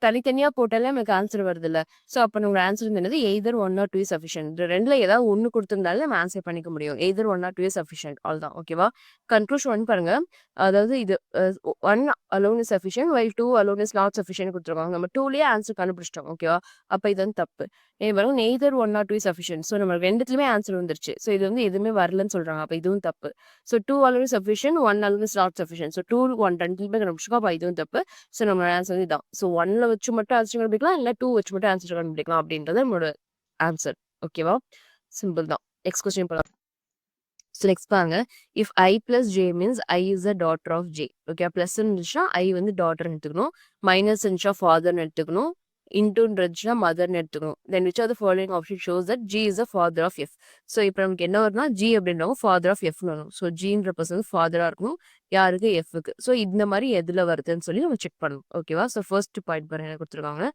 தனித்தனியா போட்டாலே நமக்கு ஆன்சர் வருதுல்ல. ஸோ, அப்ப நம்மளோட ஆன்சர் வந்து என்னது? Either 1 or 2 is sufficient. இந்த 2ல ஏதாவது 1 குடுத்திருந்தாலே நம்ம ஆன்சர் பண்ணிக்க முடியும். Either 1 or 2 is sufficient. அவ்வளோதான். ஓகேவா? கன்க்ளூஷன் பாருங்க. அதாவது இது 1 alone is sufficient while 2 alone is not sufficient குடுத்துருக்காங்க. நம்ம 2லயே ஆன்சர் கண்டுபிடிச்சிட்டோம். ஓகேவா? அப்ப இது வந்து தப்பு. பாருங்க neither 1 or 2 is sufficient. So நம்ம 2த்துலயுமே ஆன்சர் வந்துருச்சு. ஸோ இது வந்து எதுவுமே வரலன்னு சொல்றாங்க. அப்ப இதுவும் தப்பு. So 2 alone is sufficient, 1 alone is not sufficient. So 2, 1 2லுமே கண்டுபிடிச்சிருக்கோம். அப்ப இதுவும் தப்பு. ஸோ நம்மளோட ஆன்சர் வந்து இதான். ஸோ 1ல வச்சு மட்டும் ஆன்சர் கண்டுபிடிக்கலாம். இல்ல 2 வச்சு மட்டும் ஆன்சர் கண்டுபிடிக்கலாம் அப்படின்றது நம்மளோட ஆன்சர். ஓகேவா? சிம்பிள் தான். நெக்ஸ்ட் கொஸ்டின் போலாம். ஸோ நெக்ஸ்ட் பாருங்க. If I + J means I is a daughter of J. Okay. Plus இருந்துச்சுன்னா I வந்து டாட்டர்ன்னு எடுத்துக்கணும். மைனஸ் இருந்துச்சுன்னா ஃபாதர்ன்னு எடுத்துக்கணும். இன்டூன்னு இருந்துச்சுன்னா மதர்ன்னு எடுத்துக்கணும். Then which are the following option shows that G is a father of F. So இப்போ நமக்கு என்ன வரும்னா G அப்படின்றவங்க ஃபாதர் ஆஃப் Fன்னு வரும். ஸோ Gன்ற பர்சன் ஃபாதரா இருக்கணும். யாருக்கு? Fக்கு. ஸோ இந்த மாதிரி எதுல வருதுன்னு சொல்லி நம்ம செக் பண்ணணும். ஓகேவா? ஸோ ஃபர்ஸ்ட் பாயிண்ட் பாருங்க என்ன கொடுத்துருக்காங்க.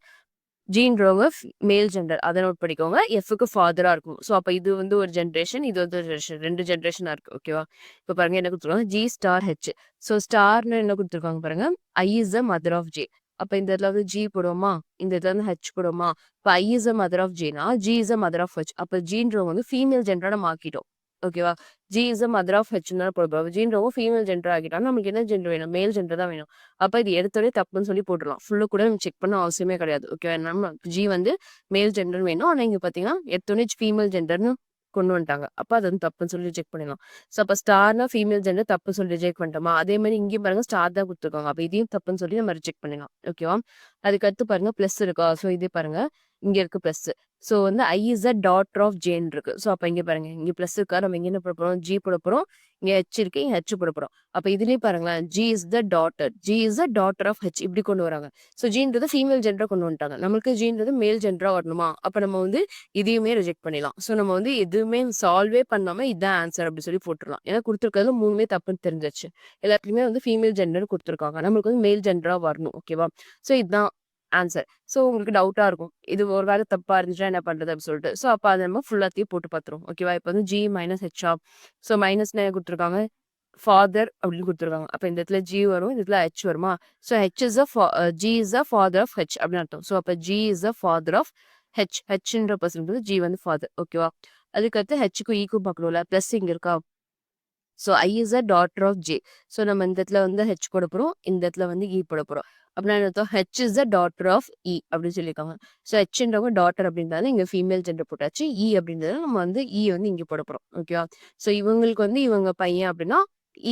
ஜீன்றவங்க மேல் ஜெண்டர். அத நோட் பண்ணிக்கோங்க. எஃப்க்கு ஃபாதரா இருக்கும். ஸோ அப்ப இது வந்து ஒரு ஜெனரேஷன், இது வந்து ஒரு ஜெனரேஷன். 2 ஜெனரேஷனா இருக்கு. ஓகேவா? இப்ப பாருங்க என்ன குடுத்துருக்காங்க. G star H. ஸோ ஸ்டார்ன்னு என்ன குடுத்துருக்காங்க பாருங்க. I is a mother of J. அப்ப இந்த இடத்துல வந்து G போடுவோமா? இந்த இடத்துல வந்து H போடுவோமா? இப்ப I is a mother of Jனா, G is a mother of H. அப்ப ஜீன்றவங்க வந்து ஃபீமேல் ஜெண்டரா நம்ம ஆக்கிட்டோம். ஓகேவா? G is a mother of Hன்னு தான் போடுவோம். ஜீன்றவங்க ஃபீமேல் ஜெண்டர் ஆக்கிட்டா நமக்கு என்ன ஜெண்டர் வேணும்? மேல் ஜெண்டர் தான் வேணும். அப்ப இது எடுத்தோடனே தப்புன்னு சொல்லி போட்டுறலாம். ஃபுல்லா கூட நம்ம செக் பண்ண அவசியமே கிடையாது. ஓகேவா? நம்ம G வந்து மேல் ஜெண்டர் வேணும். ஆனா இங்க பார்த்தீங்கன்னா, எடுத்தோனே ஃபீமேல் ஜெண்டர்ன்னு கொண்டு வந்துட்டாங்க. அப்ப அது வந்து தப்புன்னு சொல்லி ரிஜெக்ட் பண்ணிடலாம். ஸோ அப்ப ஸ்டார்னா ஃபீமேல் ஜெண்டர் தப்புன்னு சொல்லி ரிஜெக்ட் பண்ணிட்டோமா? அதே மாரி இங்கேயும் பாருங்க ஸ்டார் தான் குடுத்துருக்காங்க. அப்ப இதையும் தப்புன்னு சொல்லி நம்ம ரிஜெக்ட் பண்ணிடலாம். ஓகேவா? அதுக்கு அடுத்து பாருங்க பிளஸ் இருக்கா? ஸோ இதே பாருங்க. இங்க இருக்கு பிளஸ். ஸோ வந்து I is a daughter of Jன்னு இருக்கு. ஸோ அப்ப இங்க பாருங்க. இங்க பிளஸ் இருக்கா? நம்ம இங்க என்ன போட போறோம்? G போட போறோம். இங்க H இருக்கு. இங்க H போட போறோம். அப்ப இதுலயும் பாருங்களேன். G is the daughter. G is a daughter of H. இப்படி கொண்டு வராங்க. ஸோ Gன்றது ஃபீமேல் ஜெண்டரா கொண்டு வந்துட்டாங்க. நமக்கு Gன்றது மேல் ஜெண்டரா வரணுமா? அப்ப நம்ம வந்து இதையுமே ரிஜெக்ட் பண்ணிடலாம். ஸோ நம்ம வந்து எதுவுமே சால்வே பண்ணாம இதான் ஆன்சர் அப்படி சொல்லி போட்டுறலாம். ஏன்னா குடுத்துருக்கிறதுல 3மே தப்புன்னு தெரிஞ்சிருச்சு. எல்லாத்துலயுமே வந்து ஃபீமேல் ஜெண்டர் குடுத்துருக்காங்க. நம்மளுக்கு வந்து மேல் ஜெண்டரா வரணும். ஓகேவா? ஸோ இதுதான் ஆன்சர். ஸோ உங்களுக்கு டவுட்டா இருக்கும். இது ஒரு வேளை தப்பா இருந்துச்சுன்னா என்ன பண்றது அப்படின்னு சொல்லிட்டு. ஸோ அப்ப அத நம்ம ஃபுல்லாத்தையும் போட்டு பார்த்துருவோம். ஓகேவா? இப்ப வந்து G minus H of. So மைனஸ்ல என்ன குடுத்துருக்காங்க? ஃபாதர் அப்படின்னு குடுத்துருக்காங்க. அப்ப இந்த இடத்துல G வரும். இந்த இடத்துல H வருமா? So H is a G is a father of H அப்படின்னு அர்த்தம். ஸோ அப்ப G is a father of H. Hன்ற பர்சன் வந்து G வந்து ஃபாதர். ஓகேவா? அதுக்கடுத்து Hக்கும் Eக்கும் பார்க்கணும்ல. பிளஸ் இங்க இருக்கா? So I is a daughter of J. So நம்ம இந்த இடத்துல வந்து H போட போறோம். இந்த இடத்துல வந்து E போட போறோம். அப்படின்னா என்ன அர்த்தம்? H is a daughter of E அப்படின்னு சொல்லியிருக்காங்க. ஸோ Hன்றவங்க டாட்டர் அப்படின்றதால இங்க ஃபீமேல் ஜெண்டர் போட்டாச்சு. E அப்படின்றத நம்ம வந்து E வந்து இங்க போட போறோம். ஓகேவா? ஸோ இவங்களுக்கு வந்து இவங்க பையன் அப்படின்னா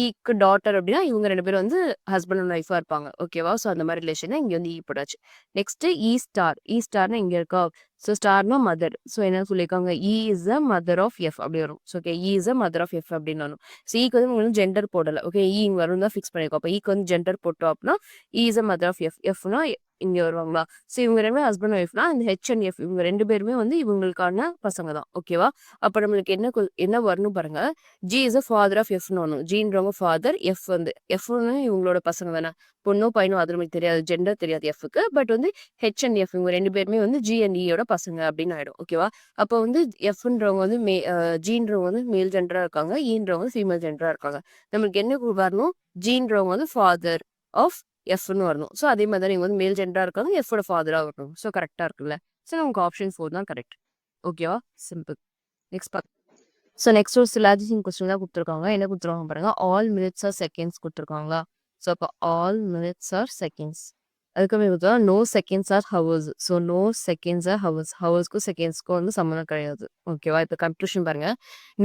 ஈக்கு டாட்டர் அப்படின்னா இவங்க 2 பேரும் வந்து ஹஸ்பண்ட் அண்ட் ஒய்ஃபா இருப்பாங்க. ஓகேவா? ஸோ அந்த மாரி ரிலேஷன் இங்க வந்து ஈ போட்டாச்சு. Next star. ஸ்டார்னா இங்க இருக்கா? So ஸ்டார்னா mother. ஸோ என்ன சொல்லியிருக்காங்க? Is a mother of F அப்படி வரும். So okay is a mother of F அப்படின்னு வரும். ஸோ ஈக்கு வந்து உங்களுக்கு ஜெண்டர் போடல. ஓகே இங்க வரும் தான் ஃபிக்ஸ் பண்ணியிருக்கோம். அப்போ ஈக்கு வந்து ஜெண்டர் போட்டோம் அப்படின்னா is a mother of F. எஃப்னா இங்க வருவாங்களா? ஸோ இவங்க 2 பேரும் ஹஸ்பண்ட் ஒய்ஃப்னா இந்த ஹெச் அண்ட் எஃப் இவங்க 2 பேருமே வந்து இவங்களுக்கான பசங்க தான். ஓகேவா? அப்ப நம்மளுக்கு என்ன வரணும் பாருங்க. G is a father of எஃப்னு வரணும். ஜின்றவங்க ஃபாதர், எஃப் வந்து எஃப்னு இவங்களோட பசங்க தானே. பொண்ணோ பையனோ அது நமக்கு தெரியாது. ஜெண்டர் தெரியாது எஃப்க்கு. பட் வந்து ஹெச் அண்ட் எஃப் இவங்க 2 பேருமே வந்து ஜி அண்ட் ஈயோட பசங்க அப்படின்னு ஆயிடும். ஓகேவா? அப்போ வந்து எஃப்ன்றவங்க வந்து ஜின்றவங்க வந்து மேல் ஜெண்டரா இருக்காங்க. ஈன்றவங்க வந்து ஃபீமேல் ஜெண்டரா இருக்காங்க. நம்மளுக்கு என்ன வரணும்? ஜின்றவங்க வந்து ஃபாதர் ஆஃப் எஃப்னு வரணும். ஸோ அதே மாதிரி தான் இவங்க வந்து மேல் ஜெண்டரா இருக்காங்க. எஃபோட ஃபாதரா வரணும். ஸோ கரெக்டா இருக்குல்ல. ஸோ நமக்கு ஆப்ஷன் 4 தான் கரெக்ட். ஓகேவா? சிம்பிள். நெக்ஸ்ட் ஸோ நெக்ஸ்ட் ஒரு சிலாஜிசிங் கொஸ்டின் தான் கொடுத்துருக்காங்க. என்ன கொடுத்துருக்காங்க பாருங்க. ஆல் மினிட்ஸ் ஆர் செகண்ட்ஸ் கொடுத்துருக்காங்களா? ஸோ அப்போ ஆல் மினிட்ஸ் ஆர் செகண்ட்ஸ். அதுக்கப்புறம் கொடுத்தா no seconds are hours. So no seconds are hours. ஹவர்ஸ்க்கும் செகண்ட்ஸ்க்கும் வந்து சம்மந்தம் கிடையாது. ஓகேவா? இப்போ கன்க்ளூஷன் பாருங்க.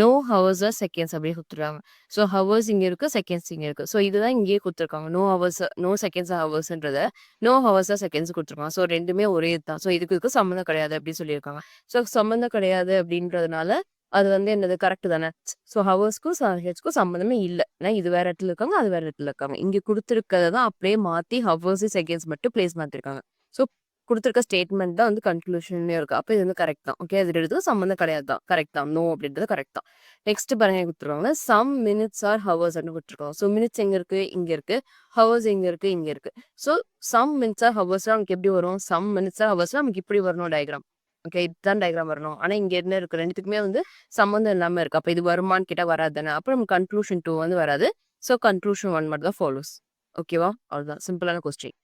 நோ ஹவர்ஸ் ஆர் செகண்ட்ஸ் அப்படியே கொடுத்துருக்காங்க. ஸோ ஹவர்ஸ் இங்கே இருக்கு, செகண்ட்ஸ் இங்கே இருக்கு. ஸோ இதுதான் இங்கேயே கொடுத்துருக்காங்க. No hours, no seconds are ஹவர்ஸ்ன்றத நோ ஹவர்ஸ் ஆர் செகண்ட்ஸ் கொடுத்துருக்காங்க. ஸோ ரெண்டுமே ஒரே இதுதான். ஸோ இதுக்கு சம்மந்தம் கிடையாது அப்படின்னு சொல்லியிருக்காங்க. ஸோ சம்மந்தம் கிடையாது அப்படின்றதுனால அது வந்து என்னது கரெக்ட் தானே. ஸோ ஹவர்ஸ்க்கும் ஹெச்க்கும் சம்மந்தமே இல்லை. ஏன்னா இது வேற இடத்துல இருக்காங்க, அது வேற இடத்துல இருக்காங்க. இங்க கொடுத்துருக்கதை தான் அப்படியே மாத்தி ஹவர்ஸ் செகண்ட்ஸ் மட்டும் பிளேஸ் மாத்திருக்காங்க. ஸோ கொடுத்துருக்க ஸ்டேட்மெண்ட் தான் வந்து கன்க்ளூஷன்லயே இருக்கு. அப்போ இது வந்து கரெக்ட் தான். ஓகே அது எடுத்து சம்மந்தம் கிடையாது தான். கரெக்ட் தான். நோ அப்படின்றது கரெக்ட் தான். நெக்ஸ்ட் பாருங்க கொடுத்துருக்காங்க. சம் மினிட்ஸ் ஆர் ஹவர்ஸ் கொடுத்துருக்காங்க. ஸோ மினிட்ஸ் எங்க இருக்கு? இங்க இருக்கு. ஹவர்ஸ் எங்க இருக்கு? இங்க இருக்கு. So sum minutes or hours நமக்கு எப்படி வரும்? சம் மினிட்ஸ் ஆர் ஹவர்ஸ் நமக்கு இப்படி வரணும் டயக்ராம். ஓகே இதுதான் டயக்ராம் வரணும். ஆனா இங்க என்ன இருக்கு? ரெண்டுத்துக்குமே வந்து சம்மந்தம் இல்லாம இருக்கு. அப்ப இது வருமான்னு கேட்டா வராது தானே. அப்புறம் நம்ம கன்க்ளூஷன் 2 வந்து வராது. ஸோ கன்க்ளூஷன் 1 மட்டும் தான் ஃபாலோஸ். ஓகேவா? அவ்வளவுதான் சிம்பிளான கொஸ்டின்.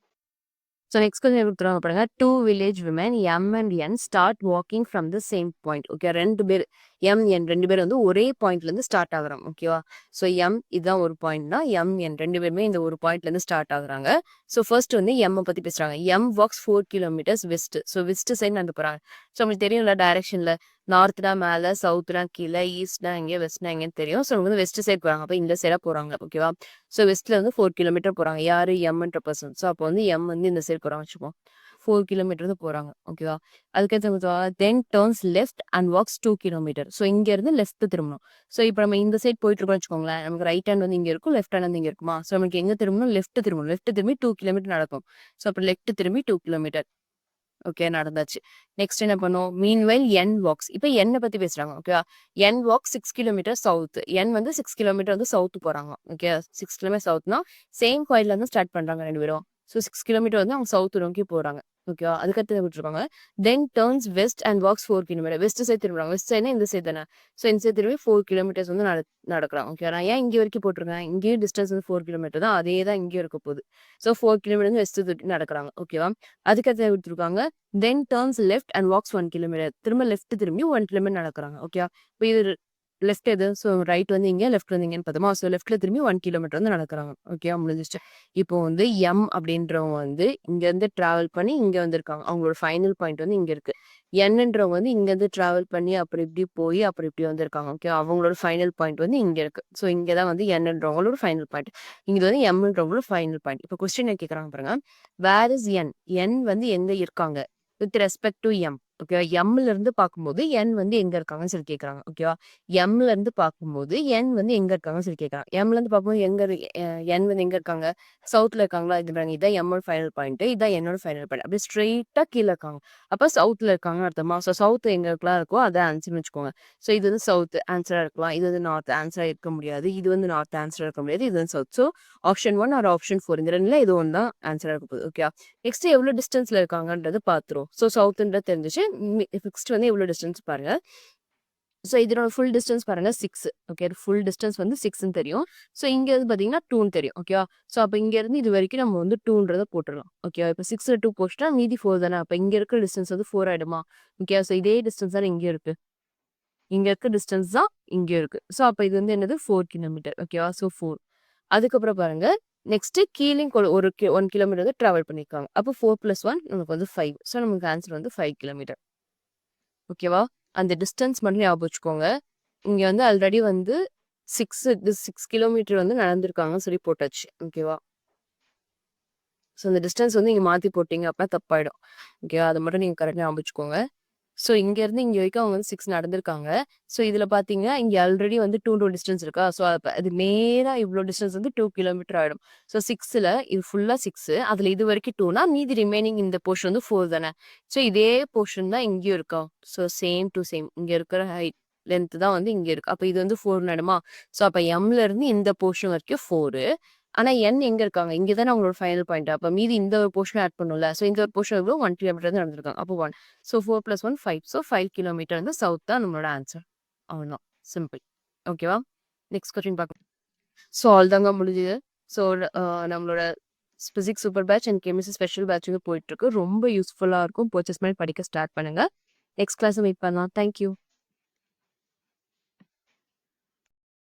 ஸோ நெக்ஸ்ட் கொஸ்டின் கொடுத்துருவாங்க பாருங்க. 2 village women M and N start walking from the same point. Okay 2 பேர் எம் என் 2 பேர் வந்து ஒரே பாயிண்ட்ல இருந்து ஸ்டார்ட் ஆகுறாங்க. ஓகேவா? ஸோ எம் இதுதான் ஒரு பாயிண்ட்னா எம் என் 2 பேருமே இந்த ஒரு பாயிண்ட்ல இருந்து ஸ்டார்ட் ஆகுறாங்க. ஸோ ஃபர்ஸ்ட் வந்து எம் பத்தி பேசுறாங்க. M walks 4 kilometres west. So west side நடந்து போறாங்க. ஸோ உங்களுக்கு தெரியும்ல டைரக்ஷன்ல நார்த்னா மேல, சவுத்னா கீழே, ஈஸ்ட்னா எங்கே, வெஸ்ட்னா எங்கேன்னு தெரியும். ஸோ அவங்க வந்து வெஸ்ட் சைட் போறாங்க. அப்போ இந்த சைடா போறாங்க. ஓகேவா? ஸோ வெஸ்ட்ல வந்து 4 கிலோமீட்டர் போறாங்க. யாரு? எம்ன்ற பர்சன். ஸோ அப்போ வந்து எம் வந்து இந்த சைடு போறாங்க வச்சுப்போம். 4 கிலோமீட்டர் வந்து போறாங்க. ஓகேவா? அதுக்கடுத்து then turns left and walks 2 kilometre. So இங்க இருந்து லெஃப்ட் திரும்பணும். ஸோ இப்போ நம்ம இந்த சைட் போயிட்டு இருக்கோம்னு வச்சுக்கோங்களேன். நமக்கு ரைட் ஹேண்ட் வந்து இங்க இருக்கும், லெஃப்ட் ஹேண்ட் வந்து இங்க இருக்குமா? ஸோ நமக்கு எங்க திரும்பணும்? லெஃப்ட் திரும்பணும். லெஃப்ட் திரும்பி 2 கிலோமீட்டர் நடக்கும். ஸோ அப்போ லெஃப்ட் திரும்பி 2 கிலோமீட்டர். ஓகே நடந்தாச்சு. நெக்ஸ்ட் என்ன பண்ணும்? மீன்வைல் என் வாக்ஸ். இப்போ என்ன பத்தி பேசுறாங்க. ஓகேவா? என் வாக் 6 கிலோமீட்டர் சவுத். என் வந்து 6 கிலோமீட்டர் வந்து சவுத் போறாங்க. ஓகே 6 கிலோமீட்டர் சவுத்னா சேம் பாயிண்ட்ல இருந்து ஸ்டார்ட் பண்றாங்க 2 பேரும். ஸோ 6 கிலோமீட்டர் வந்து அவங்க சவுத் நோக்கி போறாங்க. ஓகேவா? அதுக்கடுத்து விட்டுருக்காங்க. Then turns west and walks 4 kilometre. West side திரும்புறாங்க. வெஸ்ட் சைட்னா இந்த சைட் தானே. ஸோ இந்த சைட் திரும்பி 4 கிலோமீட்டர்ஸ் வந்து நடக்கிறாங்க. ஓகே நான் ஏன் இங்கே வரைக்கும் போட்டிருக்கேன்? இங்கேயும் டிஸ்டன்ஸ் வந்து 4 கிலோமீட்டர் தான். அதே தான் இங்கேயும் இருக்க போகுது. ஸோ 4 கிலோமீட்டர் வந்து வெஸ்ட் நடக்கிறாங்க. ஓகேவா? அதுக்கடுத்து விட்டுருக்காங்க. Then turns left and walks 1 kilometre. திரும்ப லெஃப்ட் திரும்பி 1 கிலோமீட்டர் நடக்கிறாங்க. ஓகே இப்போ இது லெஃப்ட் எது? ஸோ ரைட் வந்து இங்கே, லெஃப்ட் வந்து இங்கேன்னு பார்த்தோமா? ஸோ லெஃப்ட்ல திரும்பி 1 கிலோமீட்டர் வந்து நடக்கிறாங்க. ஓகேவா? முடிஞ்சிச்சு. இப்போ வந்து எம் அப்படின்றவங்க வந்து இங்கேருந்து டிராவல் பண்ணி இங்கே வந்திருக்காங்க. அவங்களோட ஃபைனல் பாயிண்ட் வந்து இங்கே இருக்கு. என்னன்றவங்க வந்து இங்கேருந்து டிராவல் பண்ணி அப்படி இப்படி போய் அப்படி இப்படி வந்திருக்காங்க. ஓகே அவங்களோட ஃபைனல் பாயிண்ட் வந்து இங்கே இருக்கு. ஸோ இங்கே தான் வந்து என்னன்றவங்களோட ஃபைனல் பாயிண்ட். இங்கே வந்து எம்ன்றவங்களோட ஃபைனல் பாயிண்ட். இப்போ கொஸ்டின் கேட்குறாங்க பாருங்க. வேர் இஸ் என்? என் வந்து எங்க இருக்காங்க வித் ரெஸ்பெக்ட் டு எம். ஓகேவா? எம்ல இருந்து பார்க்கும்போது என் வந்து எங்க இருக்காங்கன்னு சொல்லி கேட்கறாங்க. ஓகேவா? எம்ல இருந்து பார்க்கும்போது என் வந்து எங்க இருக்காங்கன்னு சொல்லி கேட்கறாங்க. எம்ல இருந்து பார்க்கும்போது என் வந்து எங்க இருக்காங்க? சவுத்ல இருக்காங்களா? இது பாருங்க இதான் எம்மோட ஃபைனல் பாயிண்ட், இதான் என்னோட ஃபைனல் பாயிண்ட். அப்படியே ஸ்ட்ரெயிட்டா கீழே இருக்காங்க. அப்ப சவுத்ல இருக்காங்க அர்த்தமா? ஸோ சவுத் எங்க இருக்கலாம் இருக்கோ அதை ஆன்சர்னு வச்சுக்கோங்க. ஸோ இது வந்து சவுத் ஆன்சரா இருக்கலாம். இது வந்து நார்த் ஆன்சரா இருக்க முடியாது. இது வந்து நார்த் ஆன்சரா இருக்க முடியாது. இது வந்து south. So option 1 or option 4 இந்த ரெண்டுல இது ஒன்று தான் ஆன்சரா இருக்க போகுது. ஓகே நெக்ஸ்ட் எவ்வளவு டிஸ்டன்ஸ்ல இருக்காங்கன்றது பாத்துரும். ஸோ சவுத்ன்றது தெரிஞ்சிச்சு. நெக்ஸ்ட் வந்து எவ்வளவு டிஸ்டன்ஸ் பாருங்க. ஸோ இதனோட ஃபுல் டிஸ்டன்ஸ் பாருங்க 6. ஓகே ஃபுல் டிஸ்டன்ஸ் வந்து 6ன்னு தெரியும். ஸோ இங்க இருந்து பாத்தீங்கன்னா 2ன்னு தெரியும். ஓகேவா? ஸோ அப்போ இங்க இருந்து இது வரைக்கும் நம்ம வந்து 2ன்றதை போட்டுடலாம். ஓகேவா? இப்போ 6ல 2 போச்சுட்டா மீதி 4 தானே. அப்போ இங்க இருக்கிற டிஸ்டன்ஸ் வந்து 4 ஆயிடுமா? ஓகே ஸோ இதே டிஸ்டன்ஸ் தான் இங்க இருக்கு. இங்க இருக்க டிஸ்டன்ஸ் தான் இங்க இருக்கு. ஸோ அப்போ இது வந்து என்னது 4 கிலோமீட்டர். ஓகேவா? ஸோ 4. அதுக்கப்புறம் பாருங்க நெக்ஸ்ட் கீழே ஒரு 1 கிலோமீட்டர் வந்து டிராவல் பண்ணிருக்காங்க. அப்போ 4 + 1 நமக்கு வந்து 5. ஸோ நமக்கு ஆன்சர் வந்து 5 கிலோமீட்டர். ஓகேவா? அந்த டிஸ்டன்ஸ் மட்டும் ஞாபகம் வச்சுக்கோங்க. இங்க வந்து ஆல்ரெடி வந்து இது 6 கிலோமீட்டர் வந்து நடந்திருக்காங்கன்னு சொல்லி போட்டாச்சு. ஓகேவா? ஸோ இந்த டிஸ்டன்ஸ் வந்து இங்க மாத்தி போட்டீங்க அப்படின்னா தப்பாயிடும். ஓகேவா? அத மட்டும் நீங்க கரெக்ட்டா ஞாபகம் வச்சுக்கோங்க. ஸோ இங்கேருந்து இங்க வரைக்கும் அவங்க வந்து 6 நடந்திருக்காங்க. ஸோ இதில பார்த்தீங்கன்னா, இங்க ஆல்ரெடி வந்து 2 டிஸ்டன்ஸ் இருக்கா? ஸோ அது நேரா இவ்ளோ டிஸ்டன்ஸ் வந்து 2 கிலோமீட்டர் ஆயிடும். ஸோ 6ல இது ஃபுல்லா 6 அதில இதுவரைக்கும் 2னா மீதி ரிமைனிங் இந்த போர்ஷன் வந்து 4 தானே. ஸோ இதே போர்ஷன் தான் இங்கேயும் இருக்கா? So same to same. இங்க இருக்கிற லென்த் தான் வந்து இங்க இருக்கு. அப்ப இது வந்து 4 ஆயிடுமா? ஸோ அப்ப எம்ல இருந்து இந்த போர்ஷன் வரைக்கும் 4. ஆனா என் எங்க இருக்காங்க? இங்க தானே அவங்களோட ஃபைனல் பாயிண்ட். அப்ப மீதி இந்த ஒரு போர்ஷன் ஆட் பண்ணும்ல. ஸோ இந்த ஒரு போர்ஷன் எவ்வளோ 1 கிலோமீட்டர் வந்து நடந்திருக்காங்க. அப்போ 1. ஸோ 4 + 1 5. ஸோ 5 கிலோமீட்டர் வந்து சவுத் தான் நம்மளோட ஆன்சர். அவ்வளோதான். சிம்பிள். ஓகேவா? நெக்ஸ்ட் கொஸ்டின் பார்க்கலாம். ஸோ அவ்வளோதாங்க முடிஞ்சுது. ஸோ நம்மளோட physics super batch and chemistry special batch வந்து போயிட்டுருக்கு. ரொம்ப யூஸ்ஃபுல்லா இருக்கும். பர்ச்சேஸ் பண்ணி படிக்க ஸ்டார்ட் பண்ணுங்க. நெக்ஸ்ட் கிளாஸ் மீட் பண்ணலாம். Thank you.